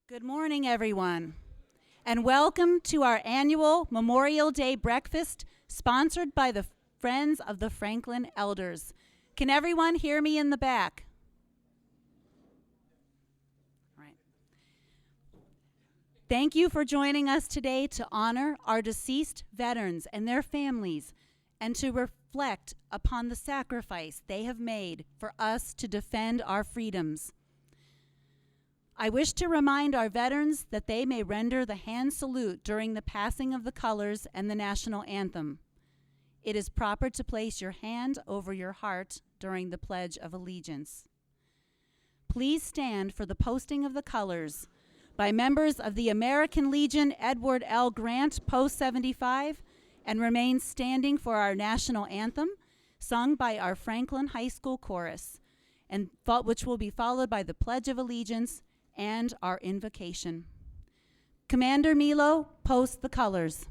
Good morning, everyone, and welcome to our annual Memorial Day breakfast sponsored by the Friends of the Franklin Elders. Can everyone hear me in the back? All right. Thank you for joining us today to honor our deceased veterans and their families and to reflect upon the sacrifice they have made for us to defend our freedoms. I wish to remind our veterans that they may render the hand salute during the passing of the colors and the national anthem. It is proper to place your hand over your heart during the Pledge of Allegiance. Please stand for the posting of the colors by members of the American Legion Edward L. Grant Post 75 and remain standing for our national anthem sung by our Franklin High School chorus, and which will be followed by the Pledge of Allegiance and our invocation. Commander Milo, post the colors.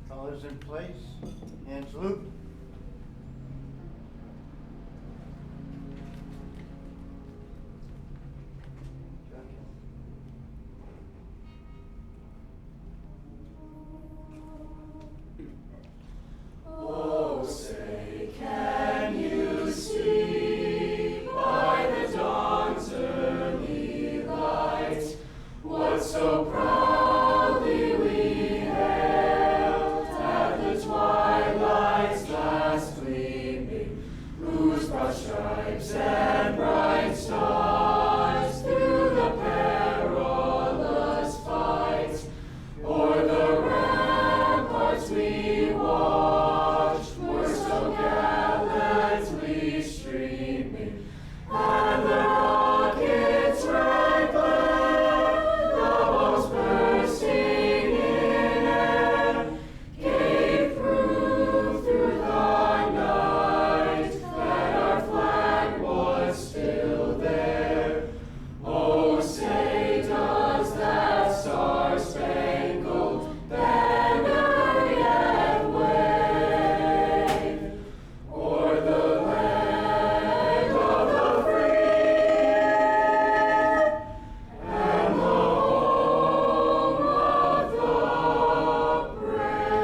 Colors in place, hand salute. Oh, say, can you see by the dawn's early light what so proudly we hailed at the twilight's last gleaming, whose broad stripes and bright stars through the perilous fight o'er the ramparts we watched were so gallantly streaming, and the rockets' red glare, the bombs bursting in air, gave proof through the night that our flag was still there. Oh, say does that star-spangled banner yet wave o'er the land of the free and the home of the brave?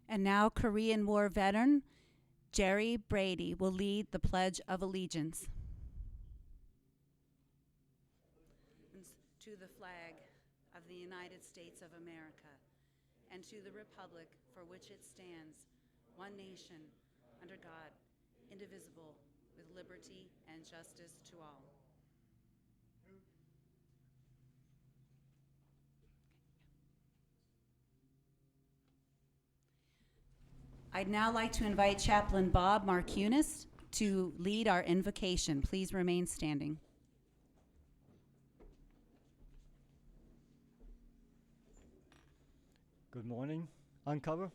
And now Korean War veteran Jerry Brady will lead the Pledge of Allegiance. To the flag of the United States of America and to the republic for which it stands, one nation, under God, indivisible, with liberty and justice to all. I'd now like to invite Chaplain Bob Marcunis to lead our invocation. Please remain standing. Good morning. Uncover.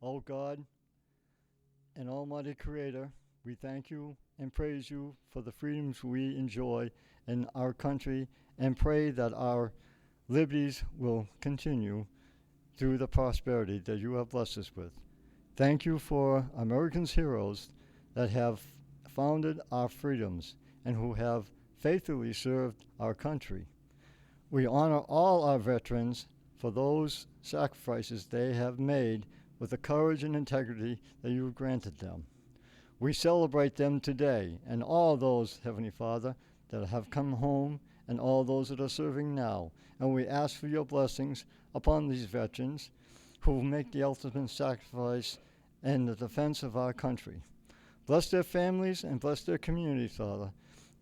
O God and Almighty Creator, we thank you and praise you for the freedoms we enjoy in our country and pray that our liberties will continue through the prosperity that you have blessed us with. Thank you for Americans' heroes that have founded our freedoms and who have faithfully served our country. We honor all our veterans for those sacrifices they have made with the courage and integrity that you have granted them. We celebrate them today and all those, Heavenly Father, that have come home and all those that are serving now. And we ask for your blessings upon these veterans who make the ultimate sacrifice in the defense of our country. Bless their families and bless their communities, Father,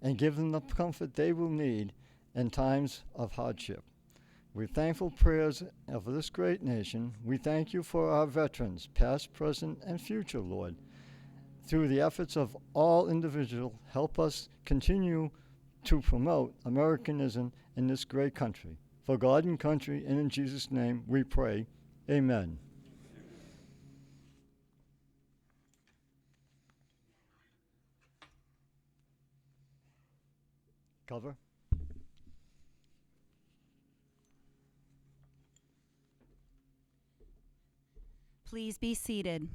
and give them the comfort they will need in times of hardship. With thankful prayers of this great nation, we thank you for our veterans, past, present, and future, Lord. Through the efforts of all individuals, help us continue to promote Americanism in this great country. For God and country, and in Jesus' name we pray. Amen. Cover. Please be seated.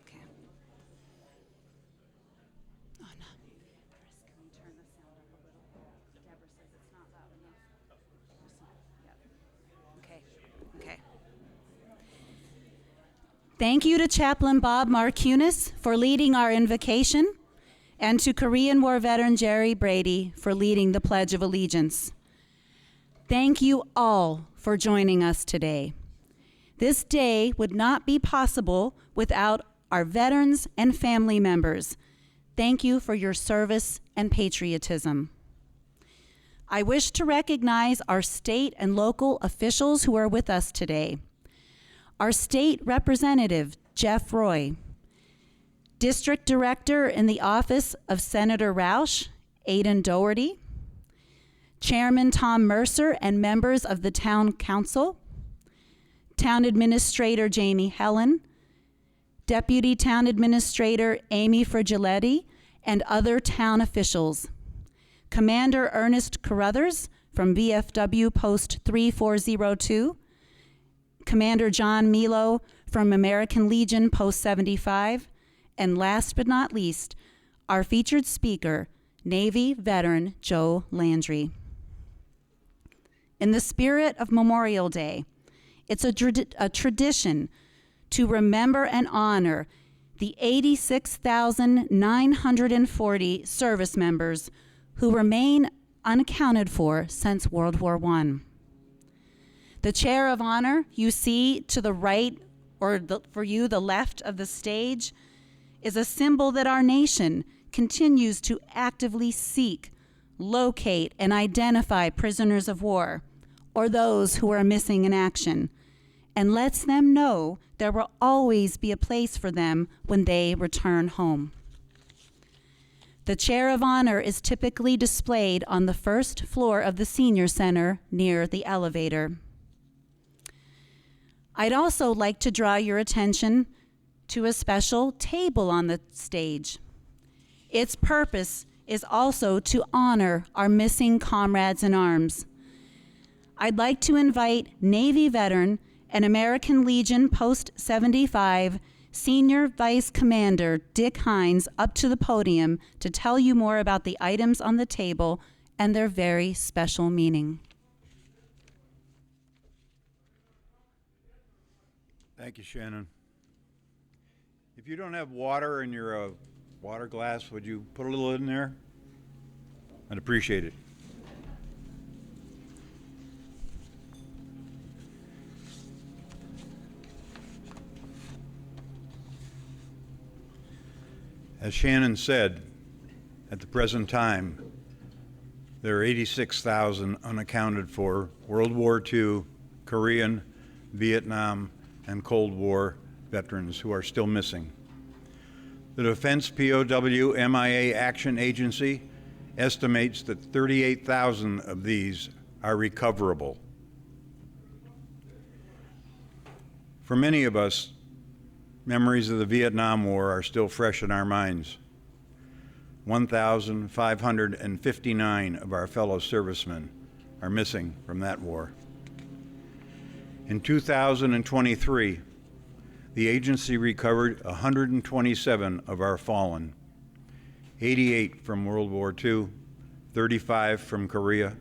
Okay. Oh, no. Chris, can we turn the sound up a little? Deborah says it's not loud enough. Yep. Okay. Okay. Thank you to Chaplain Bob Marcunis for leading our invocation, and to Korean War veteran Jerry Brady for leading the Pledge of Allegiance. Thank you all for joining us today. This day would not be possible without our veterans and family members. Thank you for your service and patriotism. I wish to recognize our state and local officials who are with us today. Our state representative, Jeff Roy, District Director in the office of Senator Roush, Aidan Doherty, Chairman Tom Mercer and members of the Town Council, Town Administrator Jamie Helen, Deputy Town Administrator Amy Frigiletti, and other town officials, Commander Ernest Carruthers from VFW Post 3402, Commander John Milo from American Legion Post 75, and last but not least, our featured speaker, Navy veteran Joe Landry. In the spirit of Memorial Day, it's a tradition to remember and honor the 86,940 service members who remain unaccounted for since World War I. The chair of honor you see to the right, or for you, the left of the stage, is a symbol that our nation continues to actively seek, locate, and identify prisoners of war, or those who are missing in action, and lets them know there will always be a place for them when they return home. The chair of honor is typically displayed on the first floor of the senior center near the elevator. I'd also like to draw your attention to a special table on the stage. Its purpose is also to honor our missing comrades in arms. I'd like to invite Navy veteran and American Legion Post 75 Senior Vice Commander Dick Hines up to the podium to tell you more about the items on the table and their very special meaning. Thank you, Shannon. If you don't have water in your water glass, would you put a little in there? I'd appreciate it. As Shannon said, at the present time, there are 86,000 unaccounted for World War II, Korean, Vietnam, and Cold War veterans who are still missing. The Defense POW MIA Action Agency estimates that 38,000 of these are recoverable. For many of us, memories of the Vietnam War are still fresh in our minds. 1,559 of our fellow servicemen are missing from that war. In 2023, the agency recovered 127 of our fallen, 88 from World War II, 35 from Korea,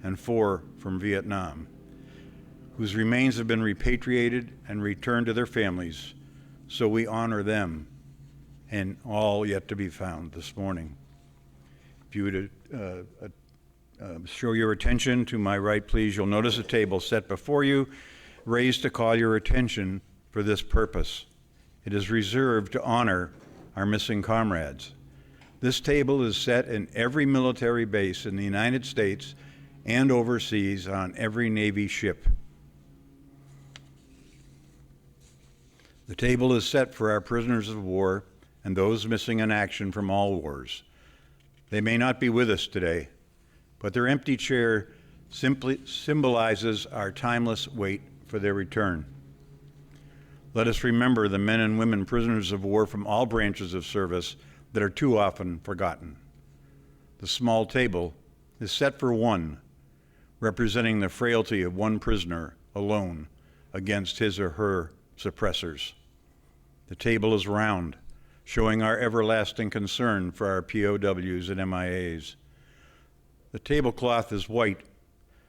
and 4 from Vietnam, whose remains have been repatriated and returned to their families, so we honor them and all yet to be found this morning. If you would show your attention to my right, please, you'll notice a table set before you, raised to call your attention for this purpose. It is reserved to honor our missing comrades. This table is set in every military base in the United States and overseas on every Navy ship. The table is set for our prisoners of war and those missing in action from all wars. They may not be with us today, but their empty chair simply symbolizes our timeless wait for their return. Let us remember the men and women prisoners of war from all branches of service that are too often forgotten. The small table is set for one, representing the frailty of one prisoner alone against his or her suppressors. The table is round, showing our everlasting concern for our POWs and MIAs. The tablecloth is white,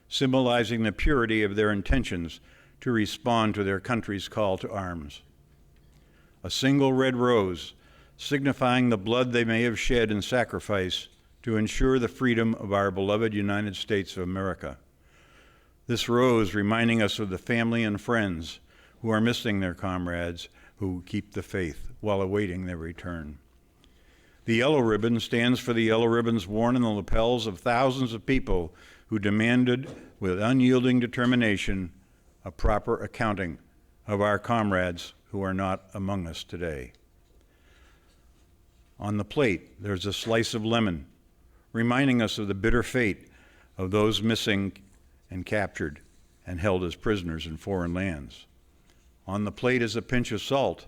symbolizing the purity of their intentions to respond to their country's call to arms. A single red rose, signifying the blood they may have shed in sacrifice to ensure the freedom of our beloved United States of America. This rose reminding us of the family and friends who are missing their comrades who keep the faith while awaiting their return. The yellow ribbon stands for the yellow ribbons worn in the lapels of thousands of people who demanded with unyielding determination a proper accounting of our comrades who are not among us today. On the plate, there's a slice of lemon, reminding us of the bitter fate of those missing and captured and held as prisoners in foreign lands. On the plate is a pinch of salt,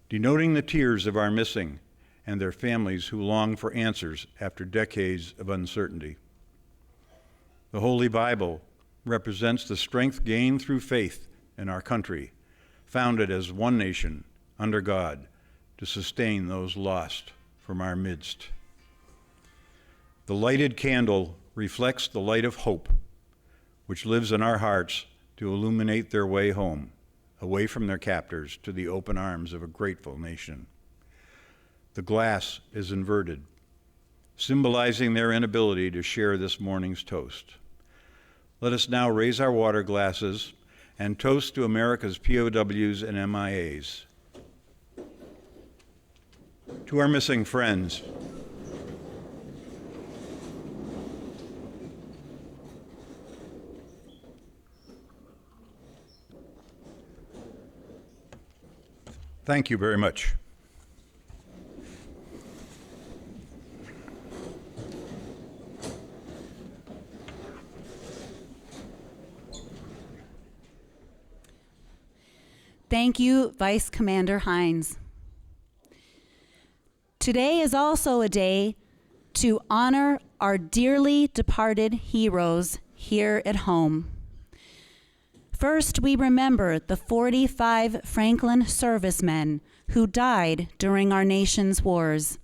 denoting the tears of our missing and their families who long for answers after decades of uncertainty. The Holy Bible represents the strength gained through faith in our country, founded as one nation under God to sustain those lost from our midst. The lighted candle reflects the light of hope, which lives in our hearts to illuminate their way home, away from their captors to the open arms of a grateful nation. The glass is inverted, symbolizing their inability to share this morning's toast. Let us now raise our water glasses and toast to America's POWs and MIAs. To our missing friends, thank you very much. Thank you, Vice Commander Hines. Today is also a day to honor our dearly departed heroes here at home. First, we remember the 45 Franklin servicemen who died during our nation's wars.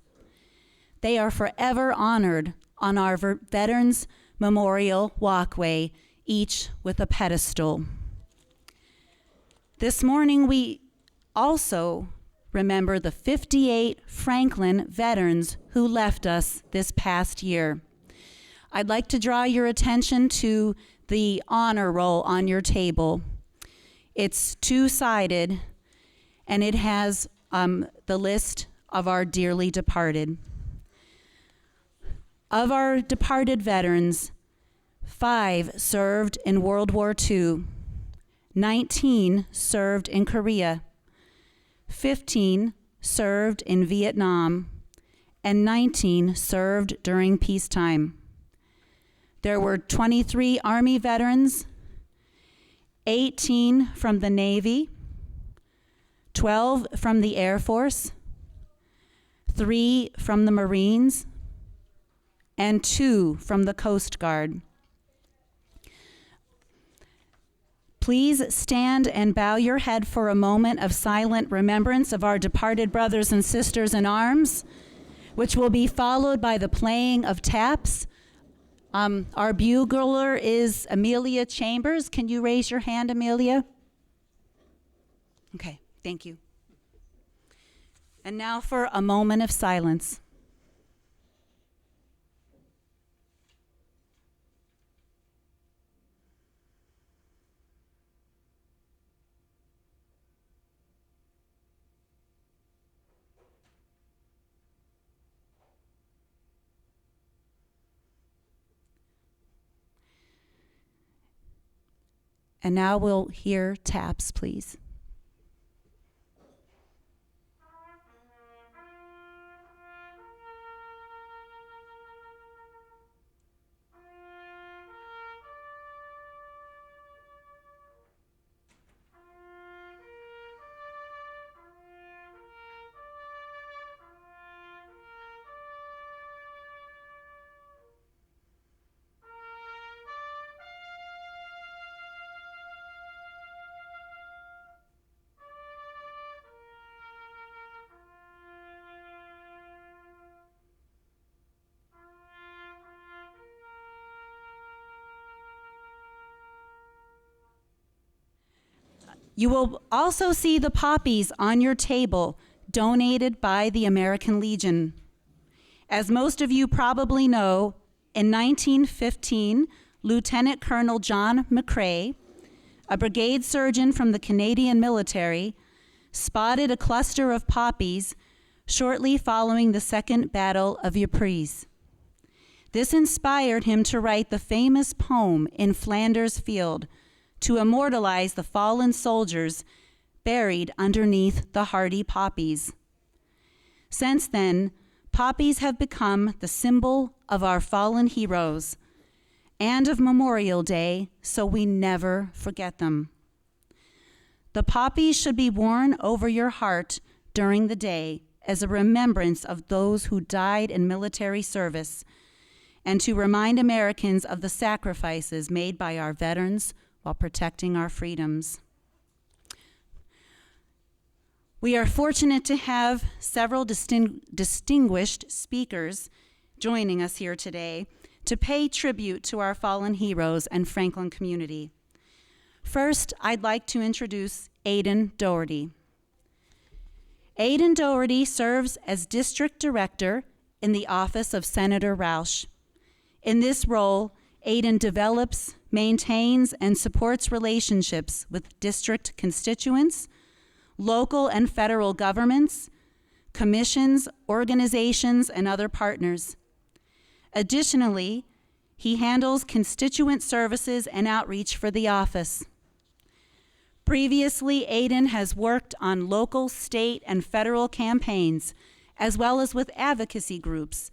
They are forever honored on our Veterans Memorial Walkway, each with a pedestal. This morning, we also remember the 58 Franklin veterans who left us this past year. I'd like to draw your attention to the honor roll on your table. It's two-sided, and it has the list of our dearly departed. Of our departed veterans, 5 served in World War II, 19 served in Korea, 15 served in Vietnam, and 19 served during peacetime. There were 23 Army veterans, 18 from the Navy, 12 from the Air Force, 3 from the Marines, and 2 from the Coast Guard. Please stand and bow your head for a moment of silent remembrance of our departed brothers and sisters in arms, which will be followed by the playing of taps. Our bugler is Amelia Chambers. Can you raise your hand, Amelia? Okay, thank you. And now for a moment of silence. And now we'll hear taps, please. You will also see the poppies on your table, donated by the American Legion. As most of you probably know, in 1915, Lieutenant Colonel John McCrae, a brigade surgeon from the Canadian military, spotted a cluster of poppies shortly following the Second Battle of Ypres. This inspired him to write the famous poem In Flanders Field, to immortalize the fallen soldiers buried underneath the hardy poppies. Since then, poppies have become the symbol of our fallen heroes and of Memorial Day, so we never forget them. The poppies should be worn over your heart during the day as a remembrance of those who died in military service and to remind Americans of the sacrifices made by our veterans while protecting our freedoms. We are fortunate to have several distinguished speakers joining us here today to pay tribute to our fallen heroes and Franklin community. First, I'd like to introduce Aidan Doherty. Aidan Doherty serves as District Director in the office of Senator Roush. In this role, Aidan develops, maintains, and supports relationships with district constituents, local and federal governments, commissions, organizations, and other partners. Additionally, he handles constituent services and outreach for the office. Previously, Aidan has worked on local, state, and federal campaigns, as well as with advocacy groups,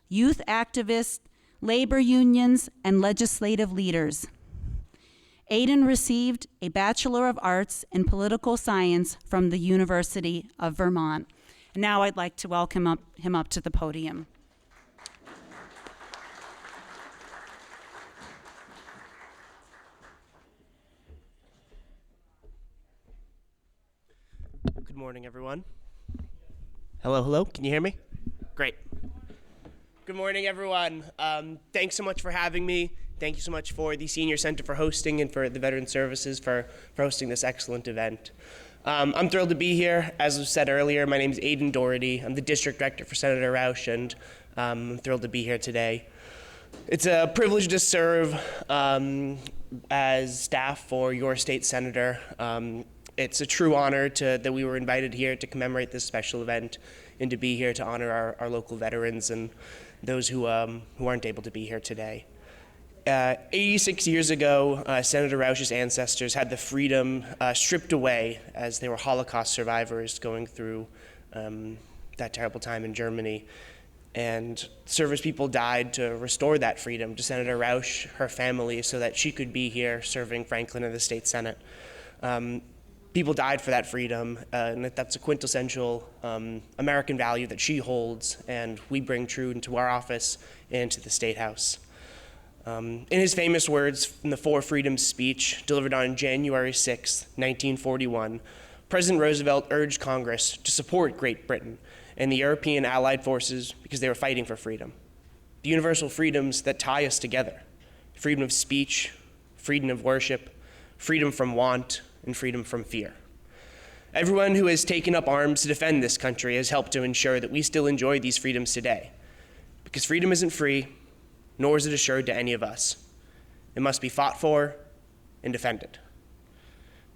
youth activists, labor unions, and legislative leaders. Aidan received a Bachelor of Arts in Political Science from the University of Vermont. And now I'd like to welcome him up to the podium. Good morning, everyone. Hello, hello. Can you hear me? Great. Good morning, everyone. Thanks so much for having me. Thank you so much for the Senior Center for hosting and for the Veteran Services for hosting this excellent event. I'm thrilled to be here. As was said earlier, my name is Aidan Doherty. I'm the District Director for Senator Roush, and I'm thrilled to be here today. It's a privilege to serve as staff for your state senator. It's a true honor that we were invited here to commemorate this special event and to be here to honor our local veterans and those who aren't able to be here today. 86 years ago, Senator Roush's ancestors had the freedom stripped away as they were Holocaust survivors going through that terrible time in Germany. And service people died to restore that freedom to Senator Roush, her family, so that she could be here serving Franklin in the state Senate. People died for that freedom, and that's a quintessential American value that she holds, and we bring true into our office and to the State House. In his famous words from the Four Freedoms speech delivered on January 6, 1941, President Roosevelt urged Congress to support Great Britain and the European Allied forces because they were fighting for freedom. The universal freedoms that tie us together: freedom of speech, freedom of worship, freedom from want, and freedom from fear. Everyone who has taken up arms to defend this country has helped to ensure that we still enjoy these freedoms today. Because freedom isn't free, nor is it assured to any of us. It must be fought for and defended.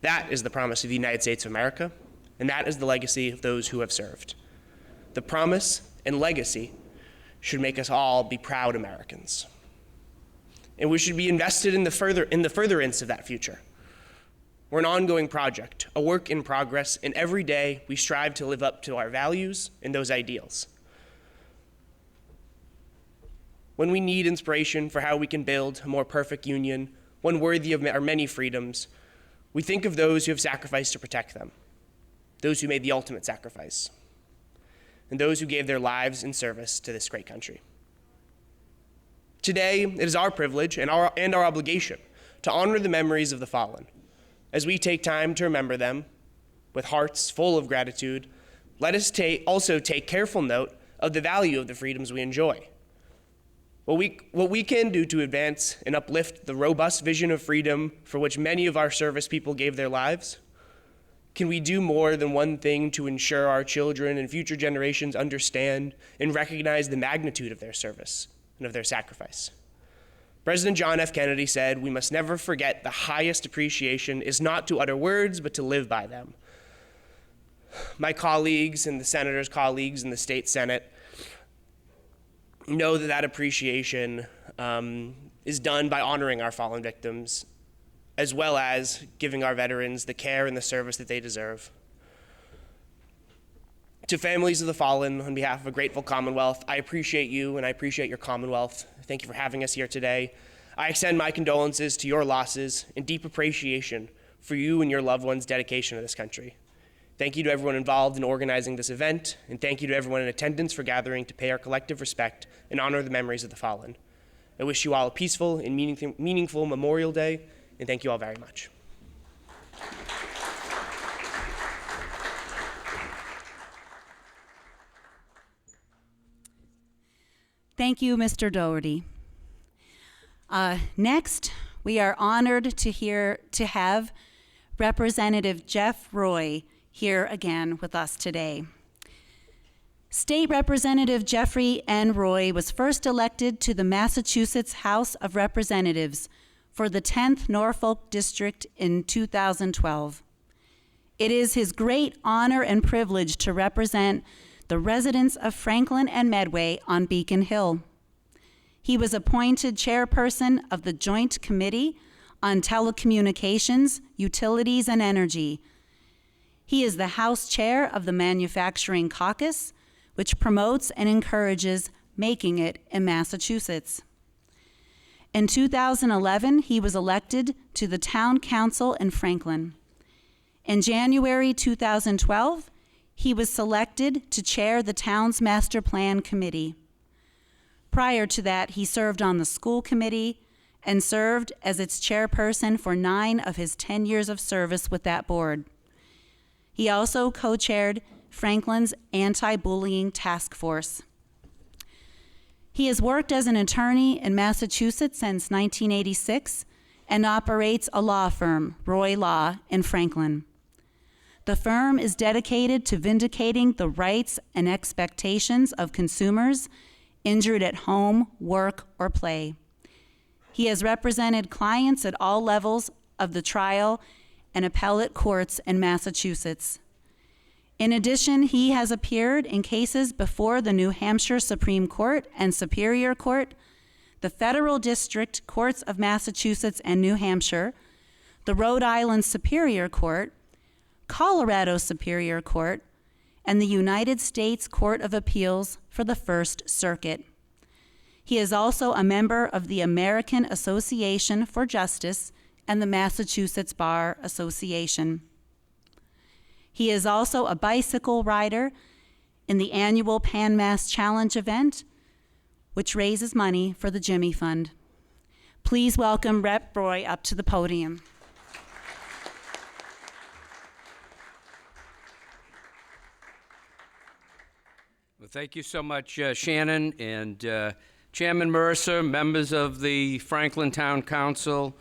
That is the promise of the United States of America, and that is the legacy of those who have served. The promise and legacy should make us all be proud Americans. And we should be invested in the furtherance of that future. We're an ongoing project, a work in progress, and every day we strive to live up to our values and those ideals. When we need inspiration for how we can build a more perfect union, one worthy of our many freedoms, we think of those who have sacrificed to protect them, those who made the ultimate sacrifice, and those who gave their lives in service to this great country. Today, it is our privilege and our obligation to honor the memories of the fallen. As we take time to remember them, with hearts full of gratitude, let us also take careful note of the value of the freedoms we enjoy. What we can do to advance and uplift the robust vision of freedom for which many of our service people gave their lives? Can we do more than one thing to ensure our children and future generations understand and recognize the magnitude of their service and of their sacrifice? President John F. Kennedy said, "We must never forget the highest appreciation is not to utter words, but to live by them." My colleagues and the Senator's colleagues in the state Senate know that that appreciation is done by honoring our fallen victims, as well as giving our veterans the care and the service that they deserve. To families of the fallen, on behalf of a grateful Commonwealth, I appreciate you and I appreciate your Commonwealth. Thank you for having us here today. I extend my condolences to your losses and deep appreciation for you and your loved ones' dedication to this country. Thank you to everyone involved in organizing this event, and thank you to everyone in attendance for gathering to pay our collective respect and honor the memories of the fallen. I wish you all a peaceful and meaningful Memorial Day, and thank you all very much. Thank you, Mr. Doherty. Next, we are honored to have Representative Jeff Roy here again with us today. State Representative Jeffrey N. Roy was first elected to the Massachusetts House of Representatives for the 10th Norfolk District in 2012. It is his great honor and privilege to represent the residents of Franklin and Medway on Beacon Hill. He was appointed chairperson of the Joint Committee on Telecommunications, Utilities, and Energy. He is the House Chair of the Manufacturing Caucus, which promotes and encourages making it in Massachusetts. In 2011, he was elected to the Town Council in Franklin. In January 2012, he was selected to chair the town's Master Plan Committee. Prior to that, he served on the school committee and served as its chairperson for 9 of his 10 years of service with that board. He also co-chaired Franklin's Anti-Bullying Task Force. He has worked as an attorney in Massachusetts since 1986 and operates a law firm, Roy Law, in Franklin. The firm is dedicated to vindicating the rights and expectations of consumers injured at home, work, or play. He has represented clients at all levels of the trial and appellate courts in Massachusetts. In addition, he has appeared in cases before the New Hampshire Supreme Court and Superior Court, the Federal District Courts of Massachusetts and New Hampshire, the Rhode Island Superior Court, Colorado Superior Court, and the United States Court of Appeals for the First Circuit. He is also a member of the American Association for Justice and the Massachusetts Bar Association. He is also a bicycle rider in the annual Pan Mass Challenge event, which raises money for the Jimmy Fund. Please welcome Rep. Roy up to the podium. Well, thank you so much, Shannon, and Chairman Mercer, members of the Franklin Town Council,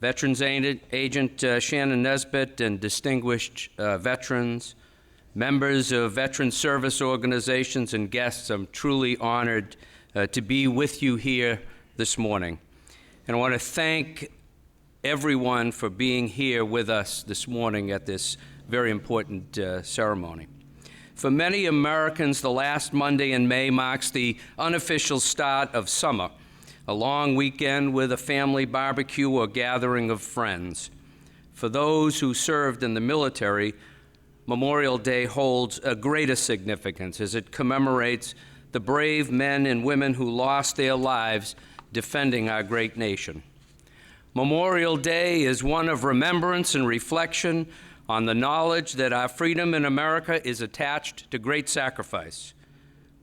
Veterans Agent Shannon Nesbitt, and distinguished veterans, members of veteran service organizations, and guests. I'm truly honored to be with you here this morning. And I want to thank everyone for being here with us this morning at this very important ceremony. For many Americans, the last Monday in May marks the unofficial start of summer, a long weekend with a family barbecue or gathering of friends. For those who served in the military, Memorial Day holds a greater significance as it commemorates the brave men and women who lost their lives defending our great nation. Memorial Day is one of remembrance and reflection on the knowledge that our freedom in America is attached to great sacrifice.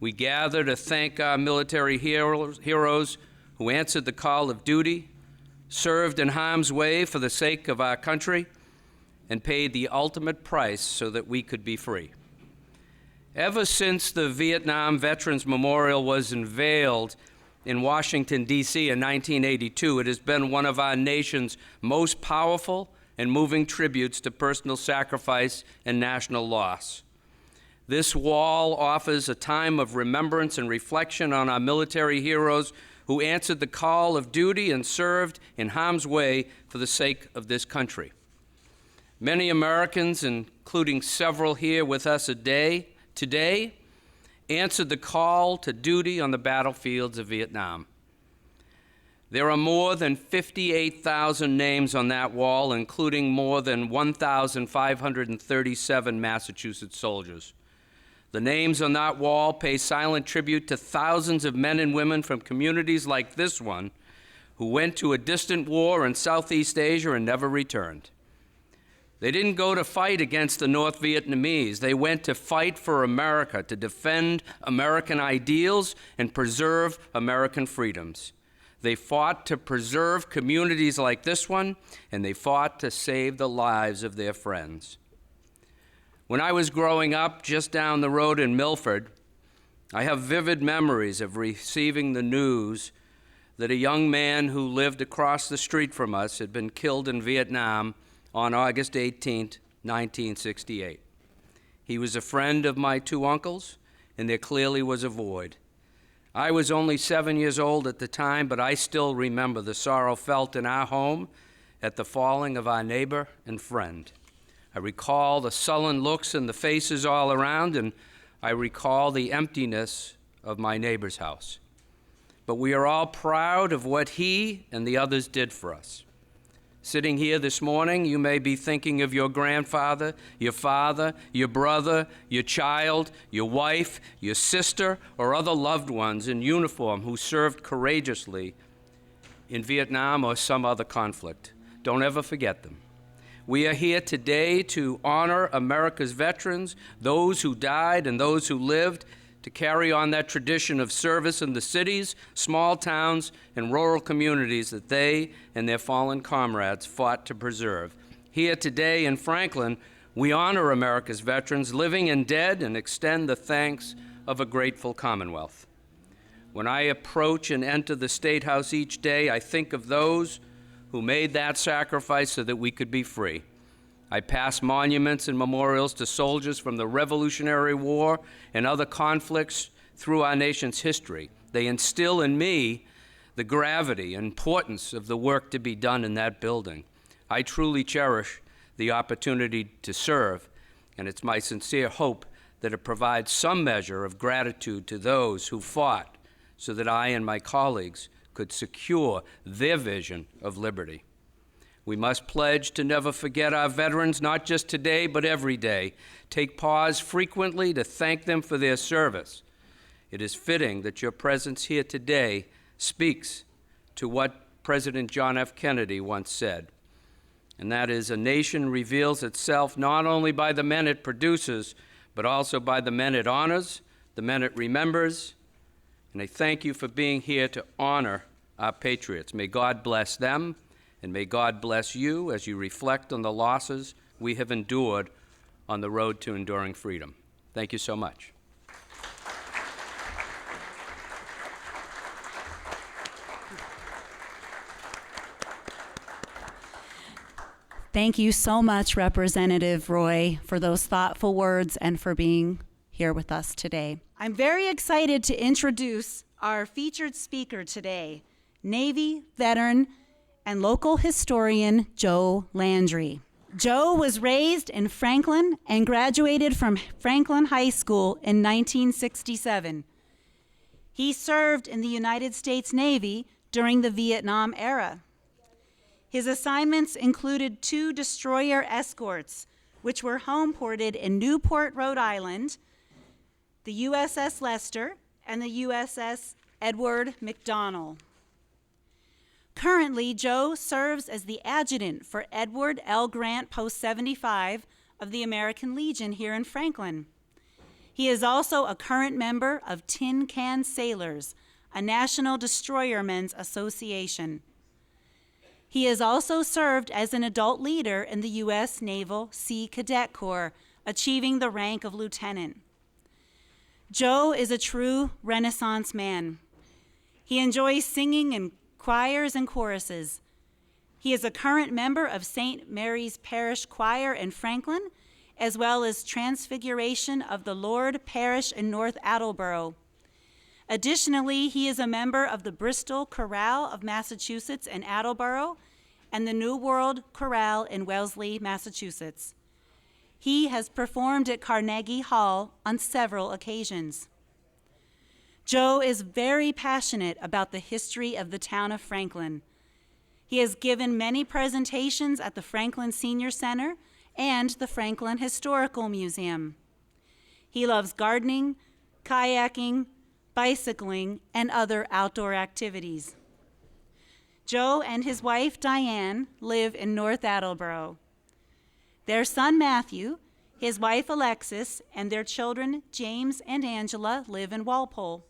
We gather to thank our military heroes who answered the call of duty, served in harm's way for the sake of our country, and paid the ultimate price so that we could be free. Ever since the Vietnam Veterans Memorial was unveiled in Washington, D.C. in 1982, it has been one of our nation's most powerful and moving tributes to personal sacrifice and national loss. This wall offers a time of remembrance and reflection on our military heroes who answered the call of duty and served in harm's way for the sake of this country. Many Americans, including several here with us today, answered the call to duty on the battlefields of Vietnam. There are more than 58,000 names on that wall, including more than 1,537 Massachusetts soldiers. The names on that wall pay silent tribute to thousands of men and women from communities like this one who went to a distant war in Southeast Asia and never returned. They didn't go to fight against the North Vietnamese. They went to fight for America, to defend American ideals and preserve American freedoms. They fought to preserve communities like this one, and they fought to save the lives of their friends. When I was growing up just down the road in Milford, I have vivid memories of receiving the news that a young man who lived across the street from us had been killed in Vietnam on August 18, 1968. He was a friend of my two uncles, and there clearly was a void. I was only 7 years old at the time, but I still remember the sorrow felt in our home at the falling of our neighbor and friend. I recall the sullen looks in the faces all around, and I recall the emptiness of my neighbor's house. But we are all proud of what he and the others did for us. Sitting here this morning, you may be thinking of your grandfather, your father, your brother, your child, your wife, your sister, or other loved ones in uniform who served courageously in Vietnam or some other conflict. Don't ever forget them. We are here today to honor America's veterans, those who died and those who lived, to carry on that tradition of service in the cities, small towns, and rural communities that they and their fallen comrades fought to preserve. Here today in Franklin, we honor America's veterans, living and dead, and extend the thanks of a grateful Commonwealth. When I approach and enter the State House each day, I think of those who made that sacrifice so that we could be free. I pass monuments and memorials to soldiers from the Revolutionary War and other conflicts through our nation's history. They instill in me the gravity and importance of the work to be done in that building. I truly cherish the opportunity to serve, and it's my sincere hope that it provides some measure of gratitude to those who fought so that I and my colleagues could secure their vision of liberty. We must pledge to never forget our veterans, not just today, but every day. Take pause frequently to thank them for their service. It is fitting that your presence here today speaks to what President John F. Kennedy once said, and that is, a nation reveals itself not only by the men it produces, but also by the men it honors, the men it remembers, and I thank you for being here to honor our patriots. May God bless them, and may God bless you as you reflect on the losses we have endured on the road to enduring freedom. Thank you so much. Thank you so much, Representative Roy, for those thoughtful words and for being here with us today. I'm very excited to introduce our featured speaker today, Navy veteran and local historian Joe Landry. Joe was raised in Franklin and graduated from Franklin High School in 1967. He served in the United States Navy during the Vietnam era. His assignments included 2 destroyer escorts, which were home ported in Newport, Rhode Island, the USS Leicester and the USS Edward McDonnell. Currently, Joe serves as the adjutant for Edward L. Grant Post 75 of the American Legion here in Franklin. He is also a current member of Tin Can Sailors, a National Destroyermen's Association. He has also served as an adult leader in the U.S. Naval Sea Cadet Corps, achieving the rank of lieutenant. Joe is a true Renaissance man. He enjoys singing in choirs and choruses. He is a current member of St. Mary's Parish Choir in Franklin, as well as Transfiguration of the Lord Parish in North Attleboro. Additionally, he is a member of the Bristol Chorale of Massachusetts in Attleboro and the New World Chorale in Wellesley, Massachusetts. He has performed at Carnegie Hall on several occasions. Joe is very passionate about the history of the town of Franklin. He has given many presentations at the Franklin Senior Center and the Franklin Historical Museum. He loves gardening, kayaking, bicycling, and other outdoor activities. Joe and his wife, Diane, live in North Attleboro. Their son, Matthew, his wife, Alexis, and their children, James and Angela, live in Walpole.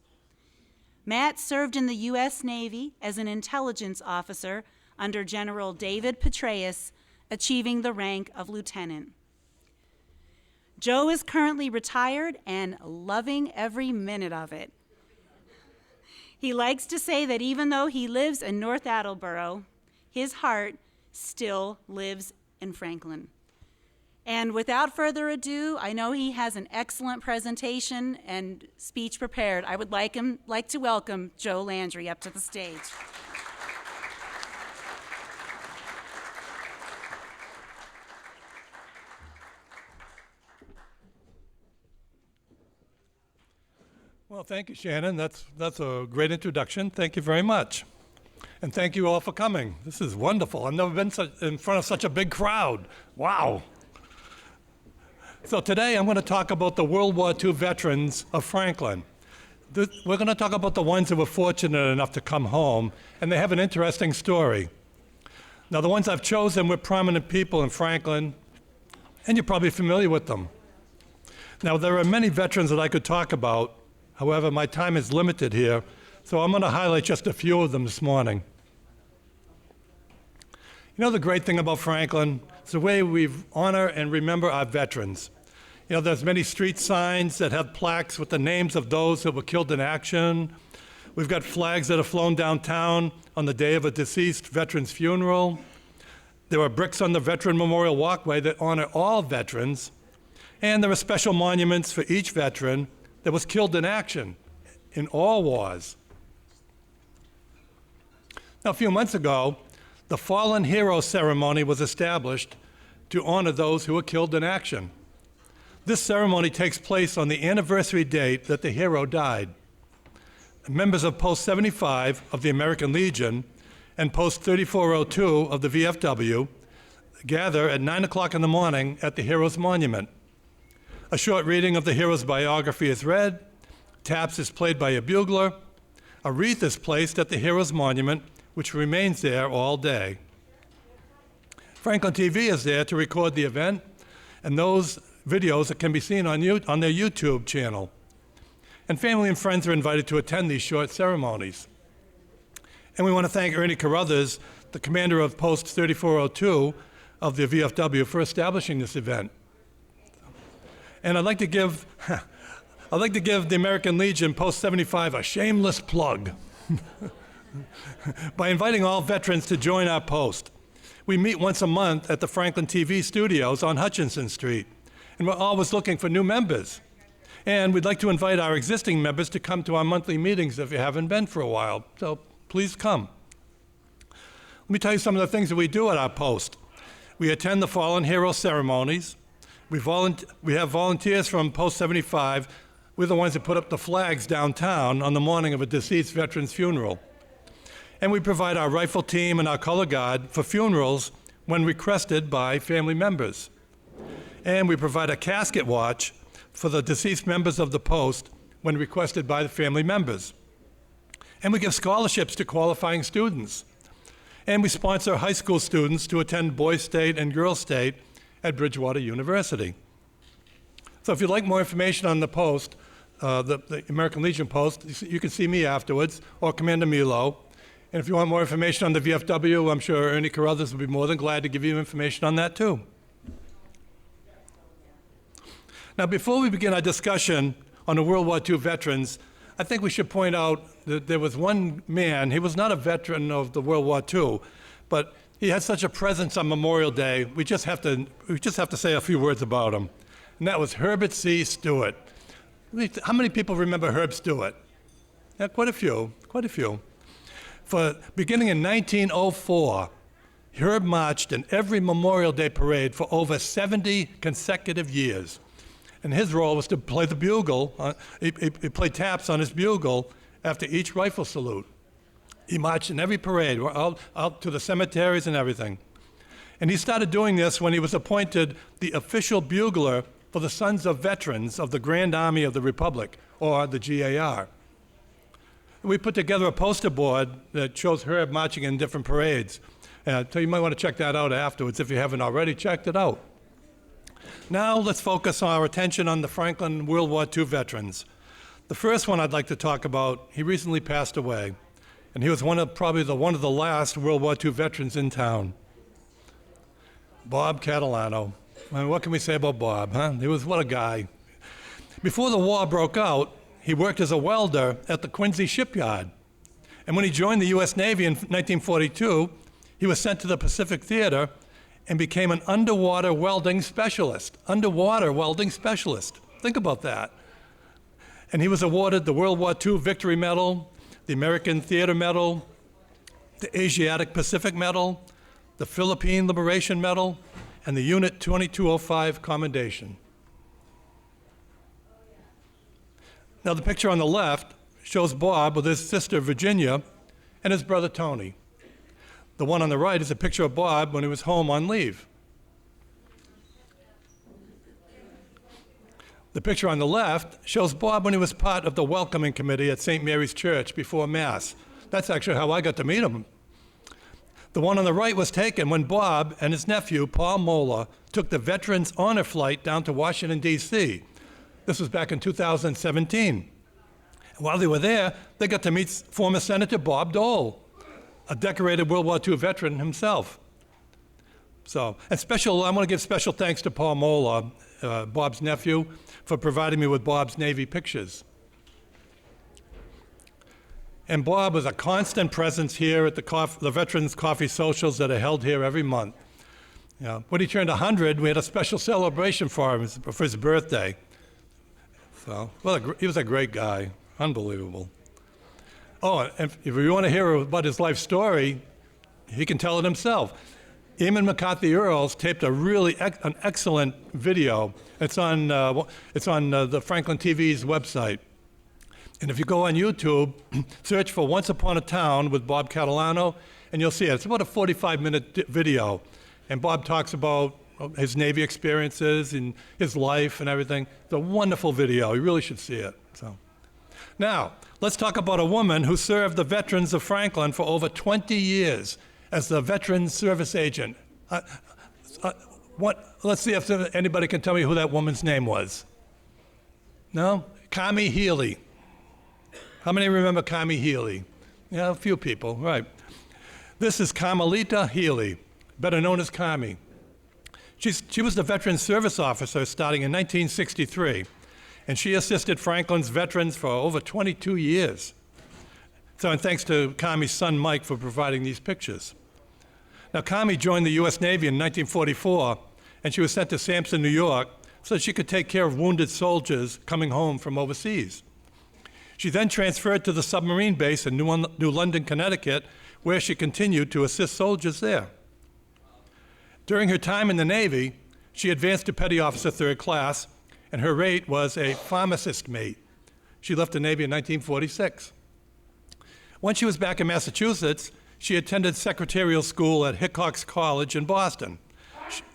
Matt served in the U.S. Navy as an intelligence officer under General David Petraeus, achieving the rank of lieutenant. Joe is currently retired and loving every minute of it. He likes to say that even though he lives in North Attleboro, his heart still lives in Franklin. And without further ado, I know he has an excellent presentation and speech prepared. I would like to welcome Joe Landry up to the stage. Well, thank you, Shannon. That's a great introduction. Thank you very much. And thank you all for coming. This is wonderful. I've never been in front of such a big crowd. Wow. So today I'm going to talk about the World War II veterans of Franklin. We're going to talk about the ones who were fortunate enough to come home, and they have an interesting story. Now, the ones I've chosen were prominent people in Franklin, and you're probably familiar with them. Now, there are many veterans that I could talk about. However, my time is limited here, so I'm going to highlight just a few of them this morning. You know the great thing about Franklin? It's the way we honor and remember our veterans. You know, there's many street signs that have plaques with the names of those that were killed in action. We've got flags that are flown downtown on the day of a deceased veteran's funeral. There are bricks on the Veteran Memorial Walkway that honor all veterans. And there are special monuments for each veteran that was killed in action in all wars. Now, a few months ago, the Fallen Hero Ceremony was established to honor those who were killed in action. This ceremony takes place on the anniversary date that the hero died. Members of Post 75 of the American Legion and Post 3402 of the VFW gather at 9 o'clock in the morning at the hero's monument. A short reading of the hero's biography is read, taps is played by a bugler, a wreath is placed at the hero's monument, which remains there all day. Franklin TV is there to record the event, and those videos that can be seen on their YouTube channel. And family and friends are invited to attend these short ceremonies. And we want to thank Ernie Carruthers, the commander of Post 3402 of the VFW, for establishing this event. And I'd like to give the American Legion Post 75 a shameless plug by inviting all veterans to join our post. We meet once a month at the Franklin TV studios on Hutchinson Street, and we're always looking for new members. And we'd like to invite our existing members to come to our monthly meetings if you haven't been for a while, so please come. Let me tell you some of the things that we do at our post. We attend the Fallen Hero ceremonies. We have volunteers from Post 75. We're the ones that put up the flags downtown on the morning of a deceased veteran's funeral. And we provide our rifle team and our color guard for funerals when requested by family members. And we provide a casket watch for the deceased members of the post when requested by the family members. And we give scholarships to qualifying students. And we sponsor high school students to attend Boys State and Girls State at Bridgewater University. So if you'd like more information on the Post, the American Legion Post, you can see me afterwards, or Commander Milo. And if you want more information on the VFW, I'm sure Ernie Carruthers will be more than glad to give you information on that too. Now, before we begin our discussion on the World War II veterans, I think we should point out that there was one man, he was not a veteran of the World War II, but he had such a presence on Memorial Day, we just have to say a few words about him. And that was Herbert C. Stewart. How many people remember Herb Stewart? Yeah, quite a few. For beginning in 1904, Herb marched in every Memorial Day parade for over 70 consecutive years. And his role was to play the bugle. He played taps on his bugle after each rifle salute. He marched in every parade, out to the cemeteries and everything. And he started doing this when he was appointed the official bugler for the Sons of Veterans of the Grand Army of the Republic, or the GAR. We put together a poster board that shows Herb marching in different parades. So you might want to check that out afterwards if you haven't already checked it out. Now let's focus our attention on the Franklin World War II veterans. The first one I'd like to talk about, he recently passed away, and he was probably one of the last World War II veterans in town. Bob Catalano. I mean, what can we say about Bob, huh? What a guy. Before the war broke out, he worked as a welder at the Quincy shipyard. And when he joined the U.S. Navy in 1942, he was sent to the Pacific Theater and became an underwater welding specialist. Underwater welding specialist. Think about that. And he was awarded the World War II Victory Medal, the American Theater Medal, the Asiatic Pacific Medal, the Philippine Liberation Medal, and the Unit 2205 Commendation. Now the picture on the left shows Bob with his sister Virginia and his brother Tony. The one on the right is a picture of Bob when he was home on leave. The picture on the left shows Bob when he was part of the welcoming committee at St. Mary's Church before Mass. That's actually how I got to meet him. The one on the right was taken when Bob and his nephew, Paul Moeller, took the Veterans Honor Flight down to Washington, D.C. This was back in 2017. And while they were there, they got to meet former Senator Bob Dole, a decorated World War II veteran himself. I want to give special thanks to Paul Moeller, Bob's nephew, for providing me with Bob's Navy pictures. And Bob was a constant presence here at the Veterans Coffee Socials that are held here every month. When he turned 100, we had a special celebration for him for his birthday. He was a great guy, unbelievable. Oh, and if you want to hear about his life story, he can tell it himself. Eamon McCarthy Earls taped an excellent video. It's on the Franklin TV's website. And if you go on YouTube, search for Once Upon a Town with Bob Catalano, and you'll see it. It's about a 45-minute video. And Bob talks about his Navy experiences and his life and everything. It's a wonderful video. You really should see it. Now, let's talk about a woman who served the veterans of Franklin for over 20 years as the Veterans Service Agent. Let's see if anybody can tell me who that woman's name was. No? Kami Healy. How many remember Kami Healy? Yeah, a few people, right. This is Carmelita Healy, better known as Kami. She was the Veterans Service Officer starting in 1963, and she assisted Franklin's veterans for over 22 years. And thanks to Kami's son, Mike, for providing these pictures. Now, Kami joined the U.S. Navy in 1944, and she was sent to Sampson, New York, so that she could take care of wounded soldiers coming home from overseas. She then transferred to the submarine base in New London, Connecticut, where she continued to assist soldiers there. During her time in the Navy, she advanced to Petty Officer 3rd Class, and her rate was a pharmacist mate. She left the Navy in 1946. When she was back in Massachusetts, she attended secretarial school at Hickox College in Boston.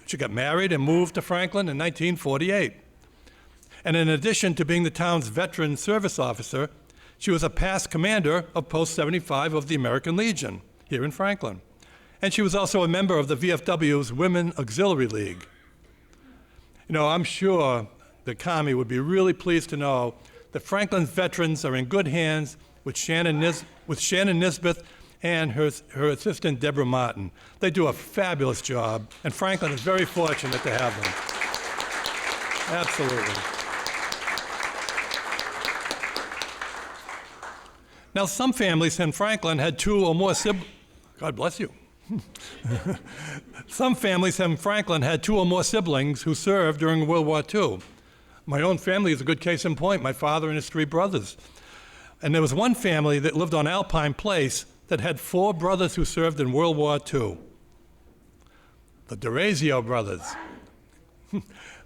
She got married and moved to Franklin in 1948. And in addition to being the town's veteran service officer, she was a past commander of Post 75 of the American Legion here in Franklin. And she was also a member of the VFW's Women Auxiliary League. You know, I'm sure that Kami would be really pleased to know that Franklin's veterans are in good hands with Shannon Nisbeth and her assistant, Deborah Martin. They do a fabulous job, and Franklin is very fortunate to have them. Absolutely. Now, some families in Franklin had two or more siblings. God bless you. Some families in Franklin had two or more siblings who served during World War II. My own family is a good case in point, my father and his three brothers. And there was one family that lived on Alpine Place that had four brothers who served in World War II. The DeRazio brothers.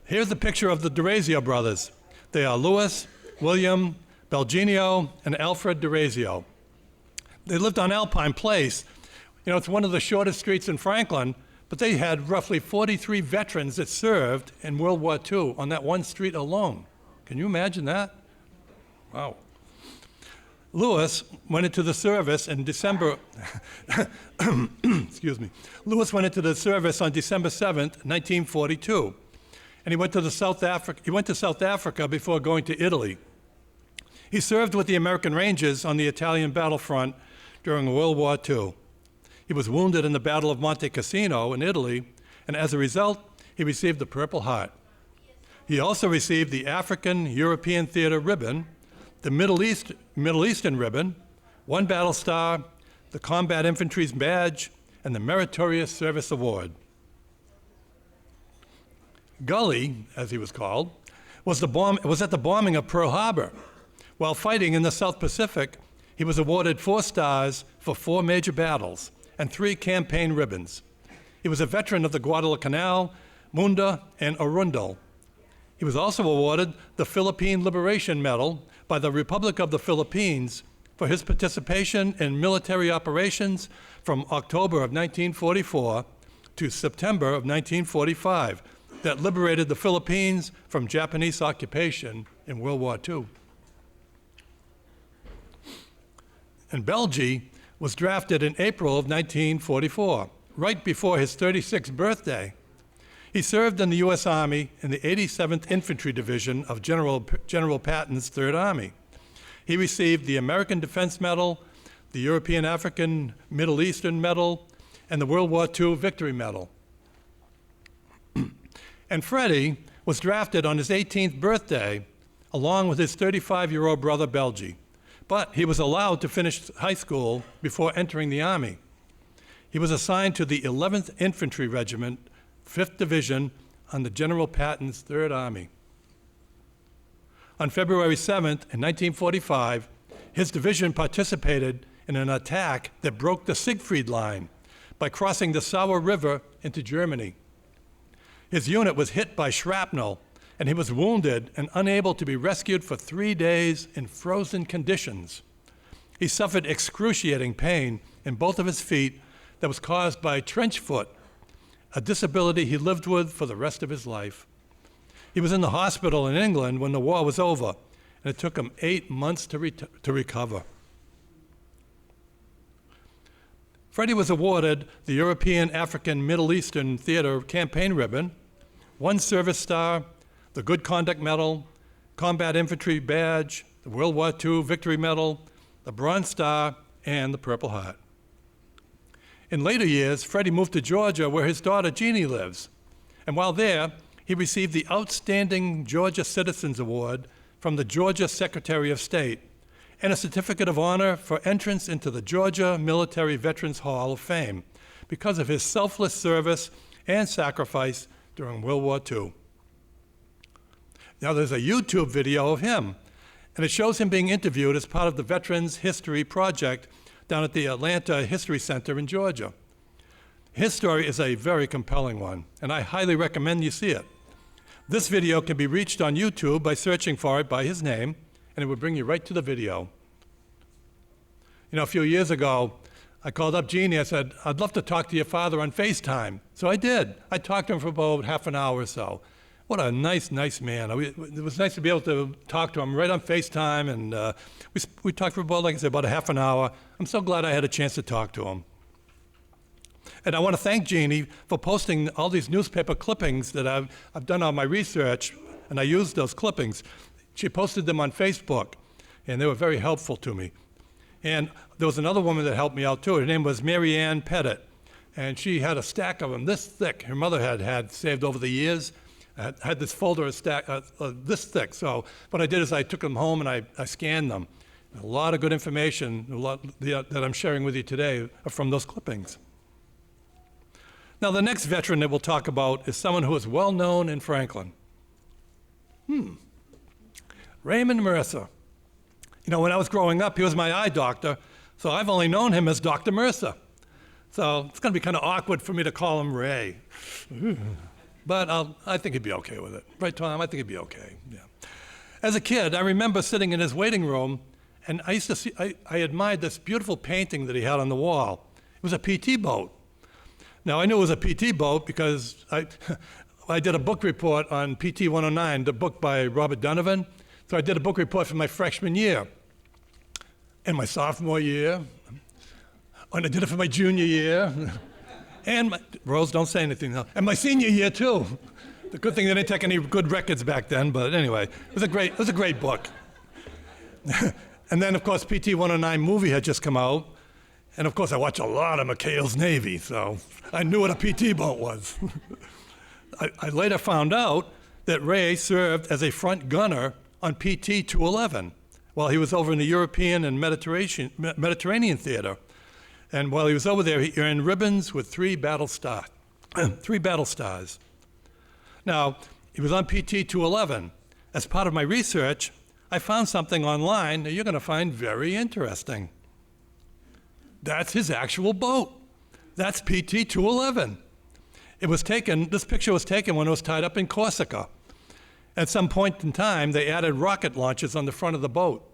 Here's a picture of the DeRazio brothers. They are Louis, William, Belgenio, and Alfred DeRazio. They lived on Alpine Place. You know, it's one of the shortest streets in Franklin, but they had roughly 43 veterans that served in World War II on that one street alone. Can you imagine that? Wow. Louis went into the service in December, excuse me. Louis went into the service on December 7th, 1942. And he went to South Africa before going to Italy. He served with the American Rangers on the Italian battlefront during World War II. He was wounded in the Battle of Monte Cassino in Italy, and as a result, he received the Purple Heart. He also received the African European Theater Ribbon, the Middle Eastern Ribbon, one Battle Star, the Combat Infantry's Badge, and the Meritorious Service Award. Gully, as he was called, was at the bombing of Pearl Harbor. While fighting in the South Pacific, he was awarded 4 stars for 4 major battles and 3 campaign ribbons. He was a veteran of the Guadalcanal, Munda, and Arundel. He was also awarded the Philippine Liberation Medal by the Republic of the Philippines for his participation in military operations from October of 1944 to September of 1945 that liberated the Philippines from Japanese occupation in World War II. And Belgi was drafted in April of 1944, right before his 36th birthday. He served in the U.S. Army in the 87th Infantry Division of General Patton's Third Army. He received the American Defense Medal, the European African Middle Eastern Medal, and the World War II Victory Medal. And Freddie was drafted on his 18th birthday, along with his 35-year-old brother Belgi. But he was allowed to finish high school before entering the Army. He was assigned to the 11th Infantry Regiment, 5th Division, under General Patton's Third Army. On February 7th, in 1945, his division participated in an attack that broke the Siegfried Line by crossing the Sauer River into Germany. His unit was hit by shrapnel, and he was wounded and unable to be rescued for 3 days in frozen conditions. He suffered excruciating pain in both of his feet that was caused by trench foot, a disability he lived with for the rest of his life. He was in the hospital in England when the war was over, and it took him 8 months to recover. Freddie was awarded the European African Middle Eastern Theater Campaign Ribbon, 1 Service Star, the Good Conduct Medal, Combat Infantry Badge, the World War II Victory Medal, the Bronze Star, and the Purple Heart. In later years, Freddie moved to Georgia, where his daughter Jeannie lives. And while there, he received the Outstanding Georgia Citizens Award from the Georgia Secretary of State and a Certificate of Honor for entrance into the Georgia Military Veterans Hall of Fame because of his selfless service and sacrifice during World War II. Now, there's a YouTube video of him, and it shows him being interviewed as part of the Veterans History Project down at the Atlanta History Center in Georgia. His story is a very compelling one, and I highly recommend you see it. This video can be reached on YouTube by searching for it by his name, and it will bring you right to the video. You know, a few years ago, I called up Jeannie. I said, I'd love to talk to your father on FaceTime. So I did. I talked to him for about half an hour or so. What a nice, nice man. It was nice to be able to talk to him right on FaceTime, and we talked for about, like I said, about a half an hour. I'm so glad I had a chance to talk to him. And I want to thank Jeannie for posting all these newspaper clippings that I've done all my research, and I used those clippings. She posted them on Facebook, and they were very helpful to me. And there was another woman that helped me out too. Her name was Mary Ann Pettit, and she had a stack of them this thick. Her mother had saved over the years. I had this folder of stack this thick. So what I did is I took them home and I scanned them. A lot of good information that I'm sharing with you today are from those clippings. Now, the next veteran that we'll talk about is someone who is well known in Franklin. Raymond Mercer. You know, when I was growing up, he was my eye doctor, so I've only known him as Dr. Mercer. So it's going to be kind of awkward for me to call him Ray. But I think he'd be okay with it. Right, Tom? I think he'd be okay, yeah. As a kid, I remember sitting in his waiting room, and I used to see, I admired this beautiful painting that he had on the wall. It was a PT boat. Now, I knew it was a PT boat because I did a book report on PT 109, the book by Robert Donovan. So I did a book report for my freshman year and my sophomore year, and I did it for my junior year, and Rose, don't say anything now, and my senior year too. The good thing they didn't take any good records back then, but anyway, it was a great book. And then, of course, PT 109 movie had just come out, and of course I watch a lot of McHale's Navy, so I knew what a PT boat was. I later found out that Ray served as a front gunner on PT 211 while he was over in the European and Mediterranean theater. And while he was over there, he earned ribbons with 3 battle stars. 3 battle stars. Now, he was on PT 211. As part of my research, I found something online that you're going to find very interesting. That's his actual boat. That's PT 211. This picture was taken when it was tied up in Corsica. At some point in time, they added rocket launchers on the front of the boat.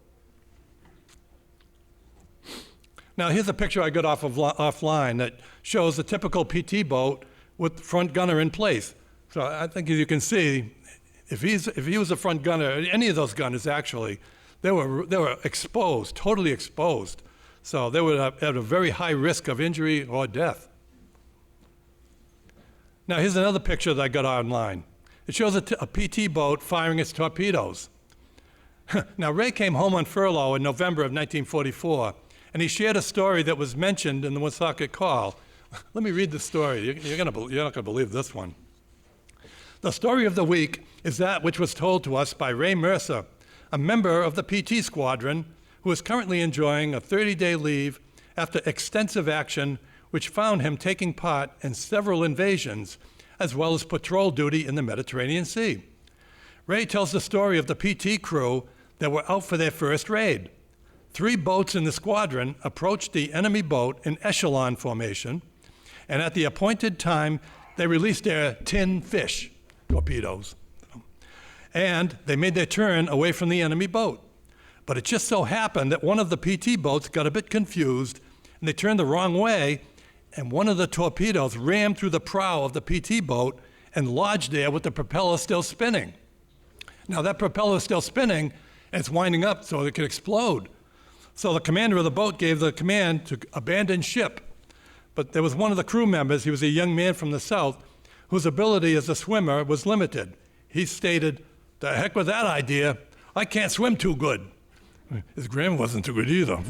Now, here's a picture I got offline that shows a typical PT boat with the front gunner in place. So I think, as you can see, if he was a front gunner, any of those gunners actually, they were exposed, totally exposed. So they would have at a very high risk of injury or death. Now, here's another picture that I got online. It shows a PT boat firing its torpedoes. Now, Ray came home on furlough in November of 1944, and he shared a story that was mentioned in the Woonsocket Call. Let me read the story. You're not going to believe this one. The story of the week is that which was told to us by Ray Mercer, a member of the PT squadron who is currently enjoying a 30-day leave after extensive action which found him taking part in several invasions as well as patrol duty in the Mediterranean Sea. Ray tells the story of the PT crew that were out for their first raid. 3 boats in the squadron approached the enemy boat in echelon formation, and at the appointed time, they released their tin fish, torpedoes, and they made their turn away from the enemy boat. But it just so happened that one of the PT boats got a bit confused, and they turned the wrong way, and one of the torpedoes rammed through the prow of the PT boat and lodged there with the propeller still spinning. Now, that propeller is still spinning, and it's winding up so it could explode. So the commander of the boat gave the command to abandon ship. But there was one of the crew members, he was a young man from the south, whose ability as a swimmer was limited. He stated, "The heck with that idea, I can't swim too good." His grammar wasn't too good either.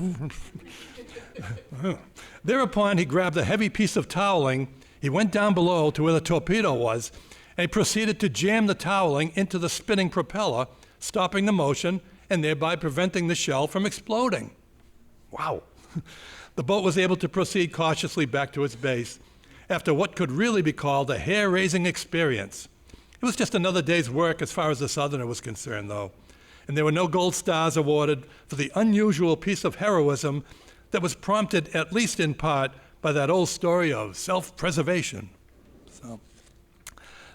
Thereupon, he grabbed a heavy piece of toweling, he went down below to where the torpedo was, and he proceeded to jam the toweling into the spinning propeller, stopping the motion and thereby preventing the shell from exploding. Wow. The boat was able to proceed cautiously back to its base after what could really be called a hair-raising experience. It was just another day's work as far as the Southerner was concerned, though, and there were no gold stars awarded for the unusual piece of heroism that was prompted, at least in part, by that old story of self-preservation.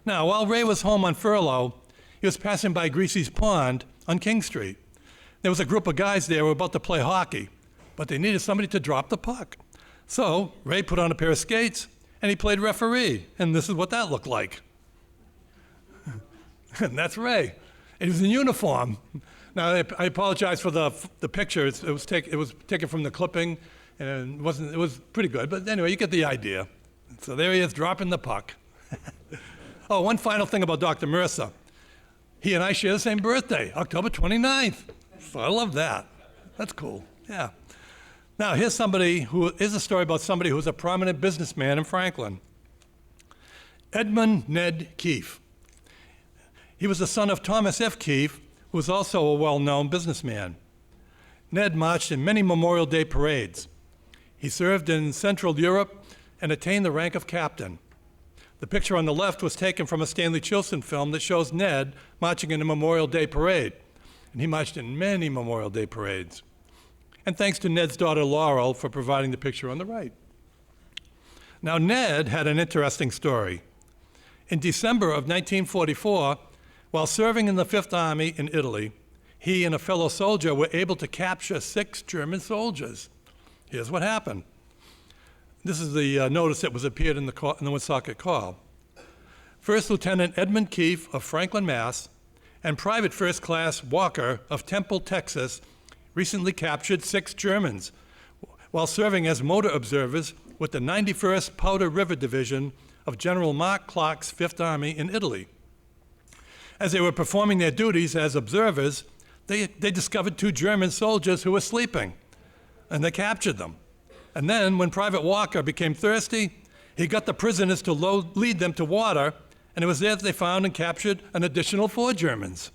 Now, while Ray was home on furlough, he was passing by Greasy's Pond on King Street. There was a group of guys there who were about to play hockey. but they needed somebody to drop the puck. So Ray put on a pair of skates, and he played referee, and this is what that looked like. And that's Ray. He was in uniform. Now, I apologize for the picture. It was taken from the clipping, and it was pretty good. But anyway, you get the idea. So there he is, dropping the puck. Oh, one final thing about Dr. Mercer. He and I share the same birthday, October 29th. So I love that. That's cool, yeah. Now, here's a story about somebody who was a prominent businessman in Franklin. Edmund Ned Keefe. He was the son of Thomas F. Keefe, who was also a well-known businessman. Ned marched in many Memorial Day parades. He served in Central Europe and attained the rank of captain. The picture on the left was taken from a Stanley Chilson film that shows Ned marching in a Memorial Day parade. And he marched in many Memorial Day parades. And thanks to Ned's daughter Laurel for providing the picture on the right. Now, Ned had an interesting story. In December of 1944, while serving in the Fifth Army in Italy, he and a fellow soldier were able to capture 6 German soldiers. Here's what happened. This is the notice that was appeared in the Woonsocket Call. First Lieutenant Edmund Keefe of Franklin, Mass., and Private First Class Walker of Temple, Texas, recently captured 6 Germans while serving as motor observers with the 91st Powder River Division of General Mark Clark's Fifth Army in Italy. As they were performing their duties as observers, they discovered 2 German soldiers who were sleeping, and they captured them. And then, when Private Walker became thirsty, he got the prisoners to lead them to water, and it was there that they found and captured an additional 4 Germans.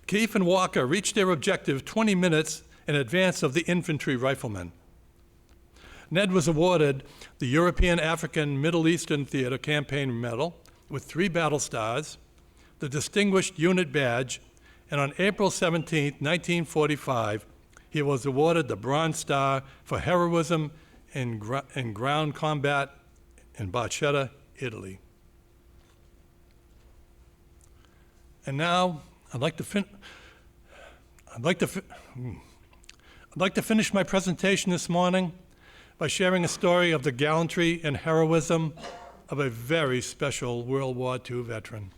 Keefe and Walker reached their objective 20 minutes in advance of the infantry riflemen. Ned was awarded the European, African, Middle Eastern Theater Campaign Medal with 3 battle stars, the Distinguished Unit Badge, and on April 17, 1945, he was awarded the Bronze Star for heroism in ground combat in Barchetta, Italy. And now, I'd like to finish my presentation this morning by sharing a story of the gallantry and heroism of a very special World War II veteran.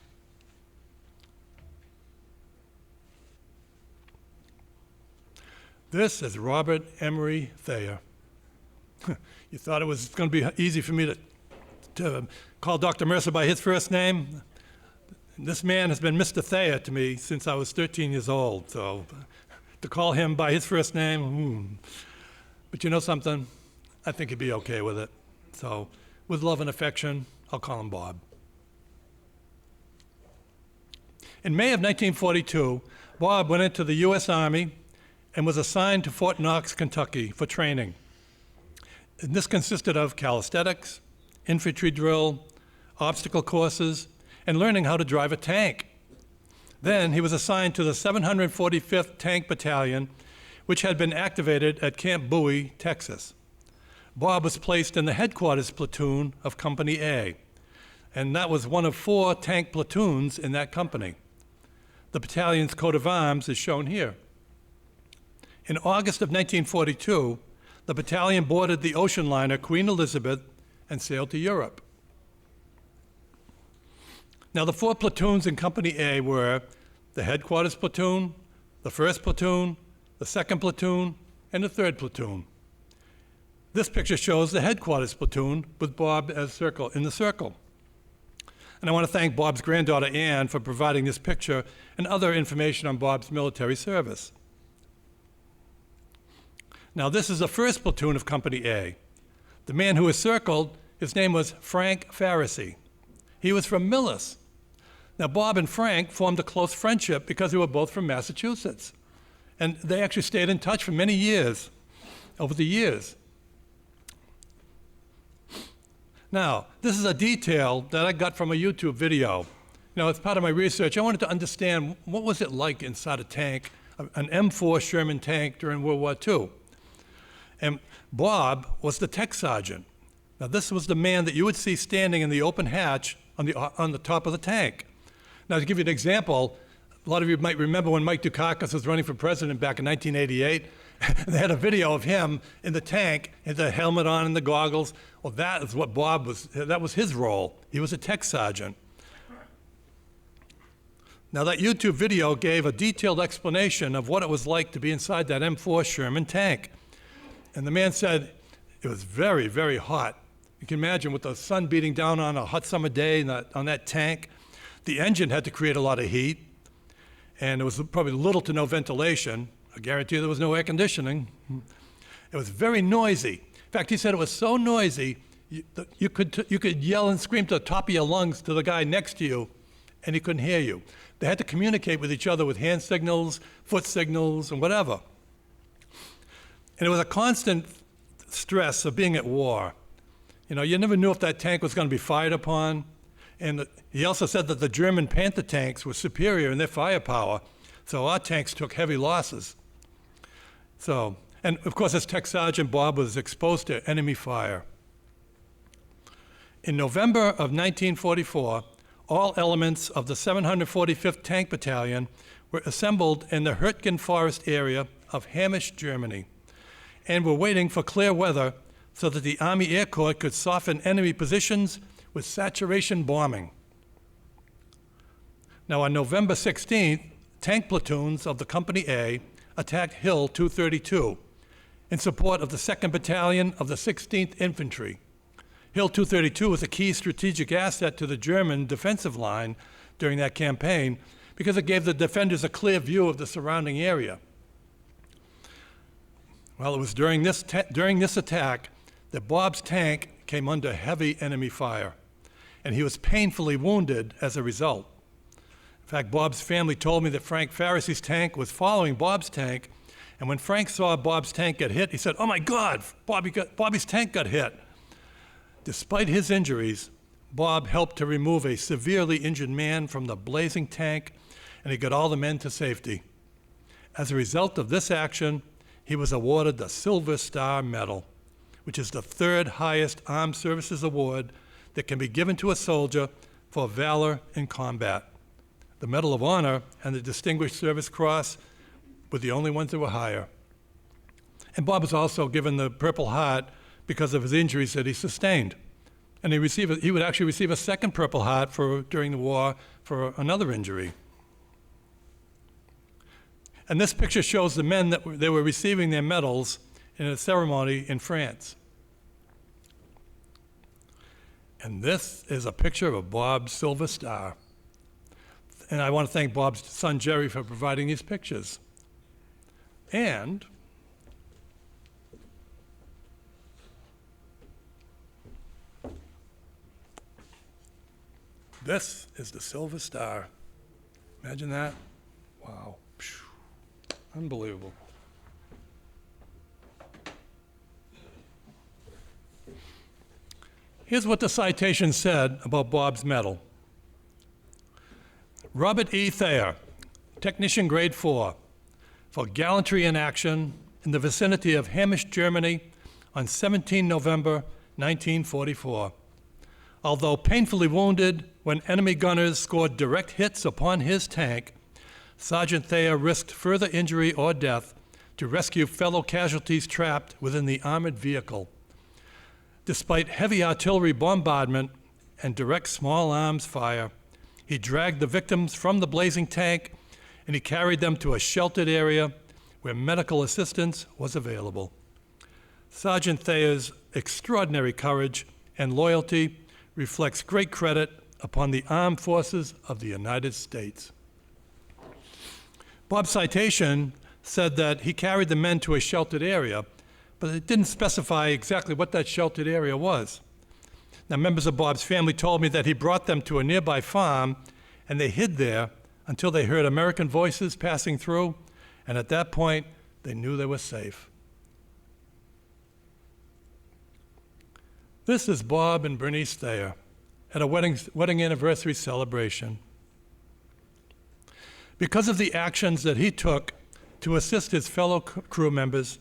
This is Robert Emery Thayer. You thought it was going to be easy for me to call Dr. Mercer by his first name? This man has been Mr. Thayer to me since I was 13 years old, so to call him by his first name, But you know something? I think he'd be okay with it. So, with love and affection, I'll call him Bob. In May of 1942, Bob went into the U.S. Army and was assigned to Fort Knox, Kentucky for training. And this consisted of calisthenics, infantry drill, obstacle courses, and learning how to drive a tank. Then he was assigned to the 745th Tank Battalion, which had been activated at Camp Bowie, Texas. Bob was placed in the headquarters platoon of Company A, and that was one of 4 tank platoons in that company. The battalion's coat of arms is shown here. In August of 1942, the battalion boarded the ocean liner Queen Elizabeth and sailed to Europe. Now, the 4 platoons in Company A were the headquarters platoon, the 1st platoon, the 2nd platoon, and the 3rd platoon. This picture shows the headquarters platoon with Bob as in the circle. And I want to thank Bob's granddaughter, Ann, for providing this picture and other information on Bob's military service. Now, this is the 1st platoon of Company A. The man who is circled, his name was Frank Farrisee. He was from Millis. Now, Bob and Frank formed a close friendship because they were both from Massachusetts. And they actually stayed in touch for many years, over the years. Now, this is a detail that I got from a YouTube video. As part of my research, I wanted to understand what was it like inside a tank, an M4 Sherman tank during World War II. And Bob was the tech sergeant. Now, this was the man that you would see standing in the open hatch on the top of the tank. Now, to give you an example, a lot of you might remember when Mike Dukakis was running for president back in 1988, They had a video of him in the tank, and the helmet on and the goggles. Well, that is what Bob was, that was his role. He was a tech sergeant. Now, that YouTube video gave a detailed explanation of what it was like to be inside that M4 Sherman tank. And the man said it was very, very hot. You can imagine with the sun beating down on a hot summer day on that tank. The engine had to create a lot of heat, and there was probably little to no ventilation. I guarantee there was no air conditioning. It was very noisy. In fact, he said it was so noisy, you could yell and scream to the top of your lungs to the guy next to you, and he couldn't hear you. They had to communicate with each other with hand signals, foot signals, and whatever. And it was a constant stress of being at war. You know, you never knew if that tank was going to be fired upon. And he also said that the German Panther tanks were superior in their firepower, so our tanks took heavy losses. So, and of course, as Tech Sergeant, Bob was exposed to enemy fire. In November of 1944, all elements of the 745th Tank Battalion were assembled in the Hürtgen Forest area of Hamish, Germany, and were waiting for clear weather so that the Army Air Corps could soften enemy positions with saturation bombing. Now, on November 16th, tank platoons of the Company A attacked Hill 232 in support of the 2nd Battalion of the 16th Infantry. Hill 232 was a key strategic asset to the German defensive line during that campaign because it gave the defenders a clear view of the surrounding area. Well, it was during this attack that Bob's tank came under heavy enemy fire, and he was painfully wounded as a result. In fact, Bob's family told me that Frank Faracy's tank was following Bob's tank, and when Frank saw Bob's tank get hit, he said, "Oh my God, Bobby's tank got hit." Despite his injuries, Bob helped to remove a severely injured man from the blazing tank, and he got all the men to safety. As a result of this action, he was awarded the Silver Star Medal, which is the third highest armed services award that can be given to a soldier for valor in combat. The Medal of Honor and the Distinguished Service Cross were the only ones that were higher. And Bob was also given the Purple Heart because of his injuries that he sustained. And he would actually receive a second Purple Heart during the war for another injury. And this picture shows the men that they were receiving their medals in a ceremony in France. And this is a picture of Bob's Silver Star. And I want to thank Bob's son Jerry for providing these pictures. And this is the Silver Star. Imagine that. Wow. Unbelievable. Here's what the citation said about Bob's medal. Robert E. Thayer, Technician Grade 4, for gallantry in action in the vicinity of Hamish, Germany on 17 November 1944. Although painfully wounded when enemy gunners scored direct hits upon his tank, Sergeant Thayer risked further injury or death to rescue fellow casualties trapped within the armored vehicle. Despite heavy artillery bombardment and direct small arms fire, he dragged the victims from the blazing tank and he carried them to a sheltered area where medical assistance was available. Sergeant Thayer's extraordinary courage and loyalty reflects great credit upon the armed forces of the United States. Bob's citation said that he carried the men to a sheltered area, but it didn't specify exactly what that sheltered area was. Now, members of Bob's family told me that he brought them to a nearby farm, and they hid there until they heard American voices passing through, and at that point, they knew they were safe. This is Bob and Bernice Thayer at a wedding anniversary celebration. Because of the actions that he took to assist his fellow crew members,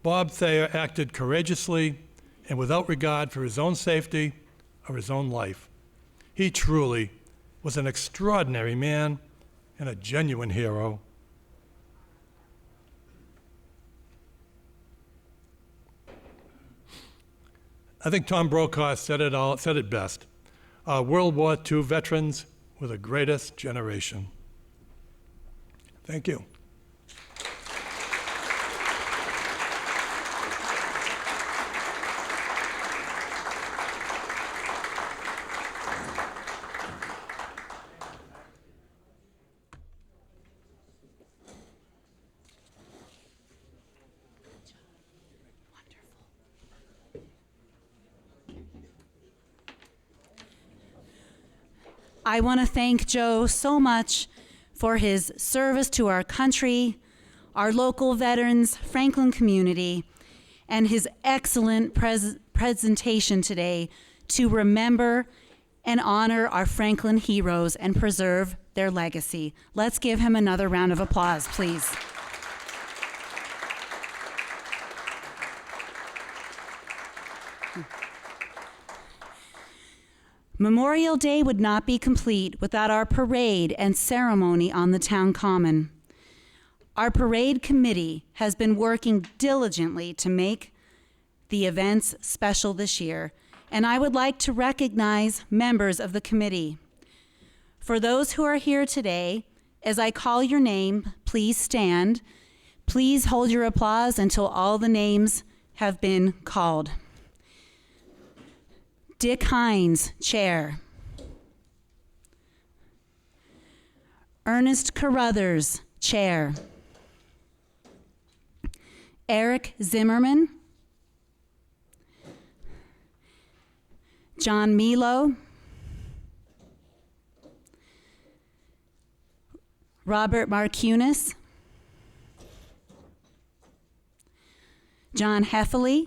Bob Thayer acted courageously and without regard for his own safety or his own life. He truly was an extraordinary man and a genuine hero. I think Tom Brokaw said it best. Our World War II veterans were the greatest generation. Thank you. I want to thank Joe so much for his service to our country, our local veterans, Franklin community, and his excellent presentation today to remember and honor our Franklin heroes and preserve their legacy. Let's give him another round of applause, please. Memorial Day would not be complete without our parade and ceremony on the town common. Our parade committee has been working diligently to make the events special this year, and I would like to recognize members of the committee. For those who are here today, as I call your name, please stand. Please hold your applause until all the names have been called. Dick Hines, Chair. Ernest Carruthers, Chair. Eric Zimmerman. John Milo. Robert Marcunis. John Heffley.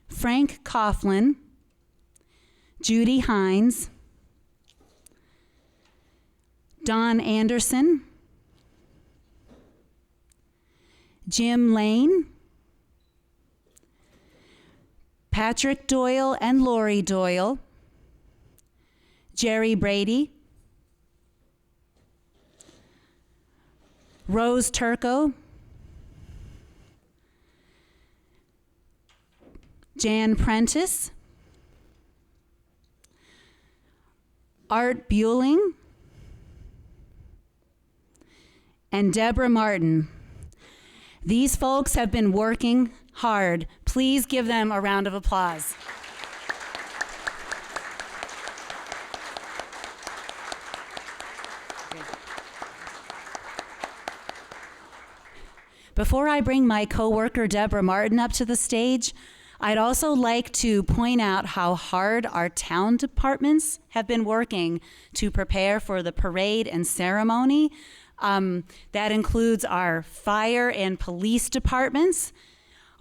Frank Coughlin, Judy Hines, Don Anderson, Jim Lane, Patrick Doyle and Lori Doyle, Jerry Brady, Rose Turco, Jan Prentice, Art Bueling, and Deborah Martin. These folks have been working hard. Please give them a round of applause. Before I bring my coworker Deborah Martin up to the stage, I'd also like to point out how hard our town departments have been working to prepare for the parade and ceremony. That includes our fire and police departments,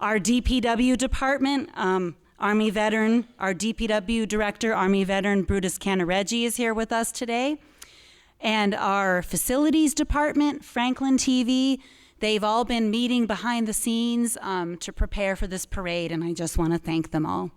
our DPW department, Army veteran, our DPW director, Army veteran Brutus Canareggi is here with us today. And our facilities department, Franklin TV, they've all been meeting behind the scenes to prepare for this parade, and I just want to thank them all.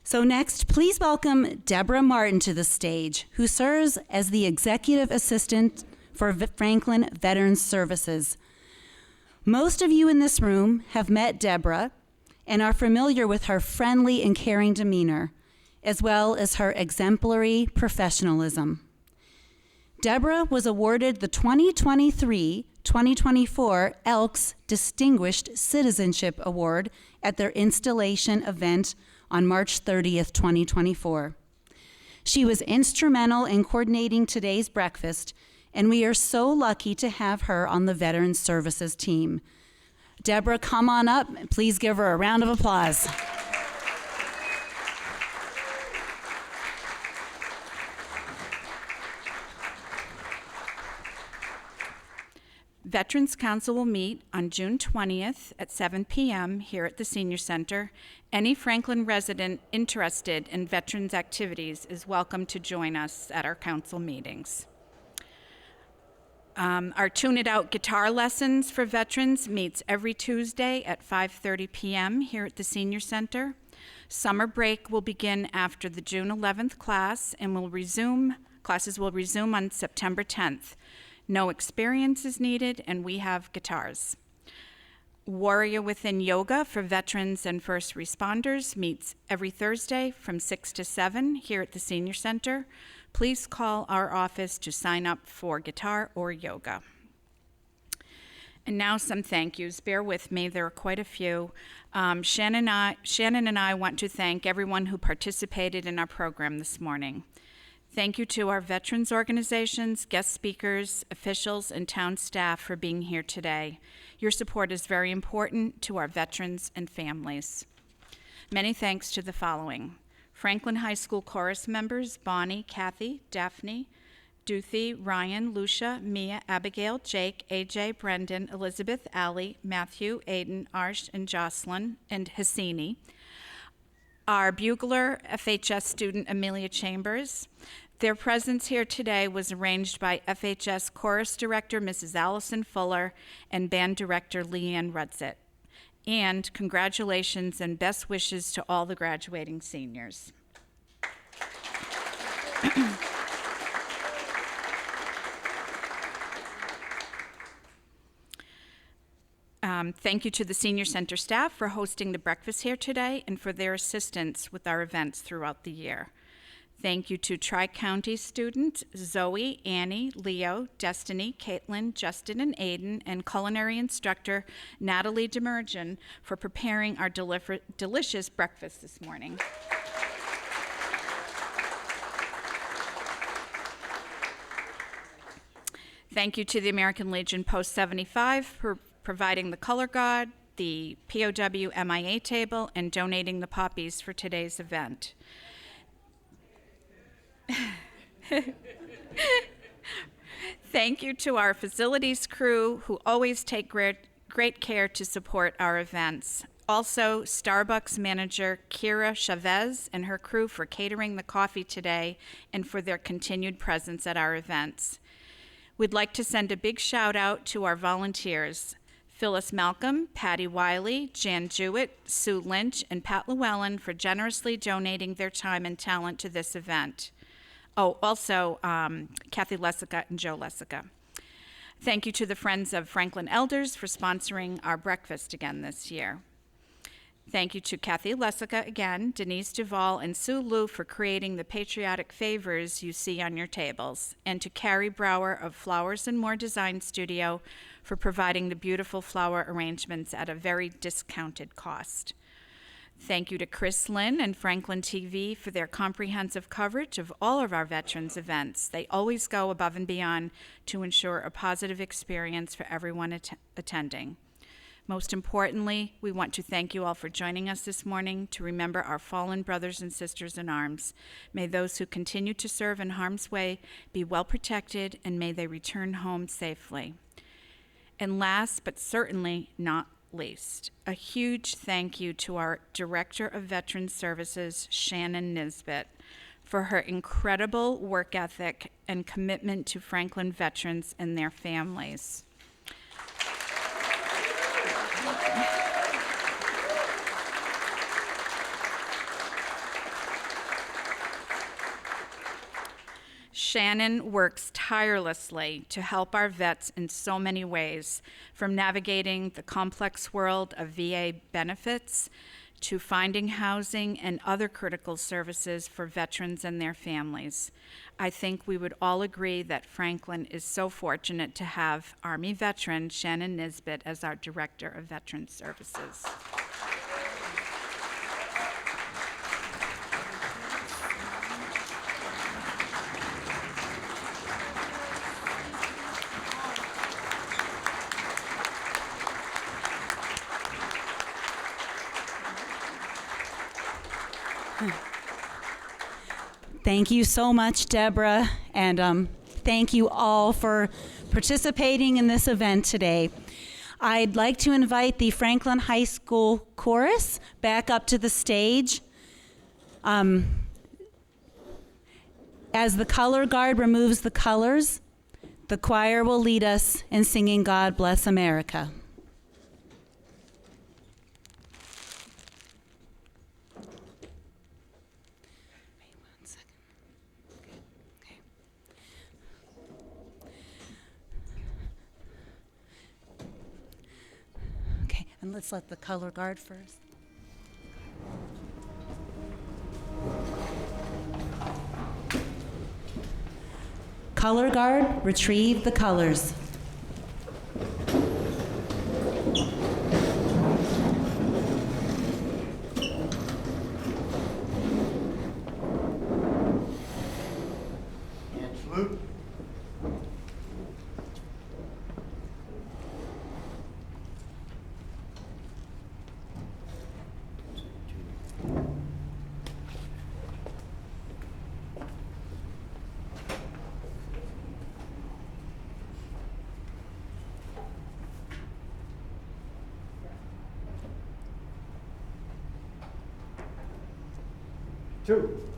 So next, please welcome Deborah Martin to the stage, who serves as the Executive Assistant for Franklin Veterans Services. Most of you in this room have met Deborah and are familiar with her friendly and caring demeanor, as well as her exemplary professionalism. Deborah was awarded the 2023-2024 Elks Distinguished Citizenship Award at their installation event on March 30th, 2024. She was instrumental in coordinating today's breakfast, and we are so lucky to have her on the Veterans Services team. Deborah, come on up. Please give her a round of applause. Veterans Council will meet on June 20th at 7 p.m. here at the Senior Center. Any Franklin resident interested in veterans activities is welcome to join us at our council meetings. Our Tune It Out guitar lessons for veterans meets every Tuesday at 5:30 p.m. here at the Senior Center. Summer break will begin after the June 11th class and will resume Classes will resume on September 10th. No experience is needed, and we have guitars. Warrior Within Yoga for veterans and first responders meets every Thursday from 6 to 7 here at the Senior Center. Please call our office to sign up for guitar or yoga. And now some thank yous. Bear with me, there are quite a few. Shannon and I want to thank everyone who participated in our program this morning. Thank you to our veterans organizations, guest speakers, officials, and town staff for being here today. Your support is very important to our veterans and families. Many thanks to the following: Franklin High School chorus members Bonnie, Kathy, Daphne, Duthie, Ryan, Lucia, Mia, Abigail, Jake, AJ, Brendan, Elizabeth, Allie, Matthew, Aiden, Arsh, and Jocelyn, and Hassini. Our bugler, FHS student Amelia Chambers. Their presence here today was arranged by FHS chorus director Mrs. Allison Fuller and band director Leanne Rudzit. And congratulations and best wishes to all the graduating seniors. Thank you to the Senior Center staff for hosting the breakfast here today and for their assistance with our events throughout the year. Thank you to Tri-County students Zoe, Annie, Leo, Destiny, Caitlin, Justin, and Aiden, and culinary instructor Natalie Demergen for preparing our delicious breakfast this morning. Thank you to the American Legion Post 75 for providing the color guard, the POW MIA table, and donating the poppies for today's event. Thank you to our facilities crew who always take great care to support our events. Also, Starbucks manager Kira Chavez and her crew for catering the coffee today and for their continued presence at our events. We'd like to send a big shout out to our volunteers, Phyllis Malcolm, Patty Wiley, Jan Jewett, Sue Lynch, and Pat Llewellyn for generously donating their time and talent to this event. Oh, also Kathy Lessica and Joe Lessica. Thank you to the Friends of Franklin Elders for sponsoring our breakfast again this year. Thank you to Kathy Lessica again, Denise Duvall, and Sue Lou for creating the patriotic favors you see on your tables, and to Carrie Brower of Flowers and More Design Studio for providing the beautiful flower arrangements at a very discounted cost. Thank you to Chris Lynn and Franklin TV for their comprehensive coverage of all of our veterans events. They always go above and beyond to ensure a positive experience for everyone attending. Most importantly, we want to thank you all for joining us this morning to remember our fallen brothers and sisters in arms. May those who continue to serve in harm's way be well protected, and may they return home safely. And last, but certainly not least, a huge thank you to our Director of Veterans Services, Shannon Nisbet, for her incredible work ethic and commitment to Franklin veterans and their families. Shannon works tirelessly to help our vets in so many ways, from navigating the complex world of VA benefits to finding housing and other critical services for veterans and their families. I think we would all agree that Franklin is so fortunate to have Army veteran Shannon Nisbet as our Director of Veterans Services. Thank you so much, Deborah, and thank you all for participating in this event today. I'd like to invite the Franklin High School Chorus back up to the stage. As the color guard removes the colors, the choir will lead us in singing God Bless America. And let's let the color guard first. Color guard, retrieve the colors. And salute. Two.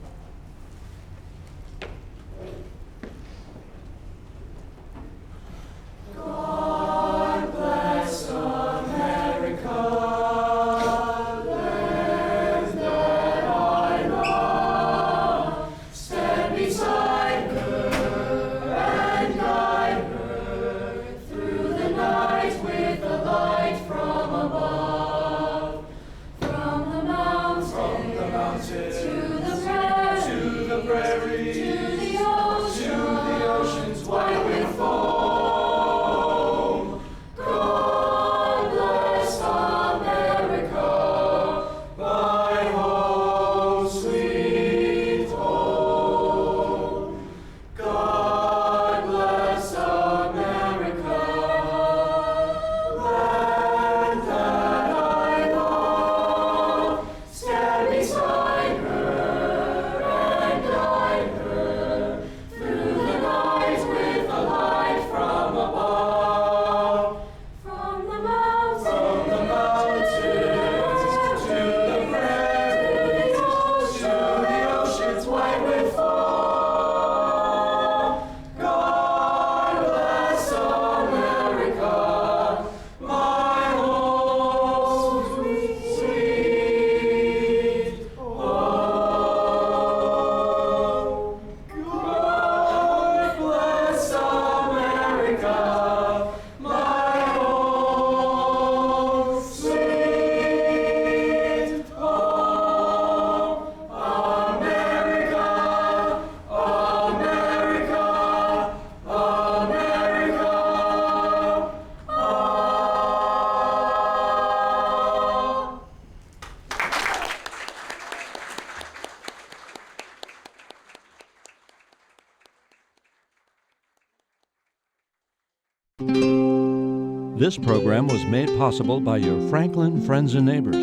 This program was made possible by your Franklin friends and neighbors,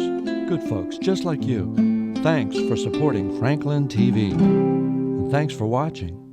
good folks just like you. Thanks for supporting Franklin TV. And thanks for watching.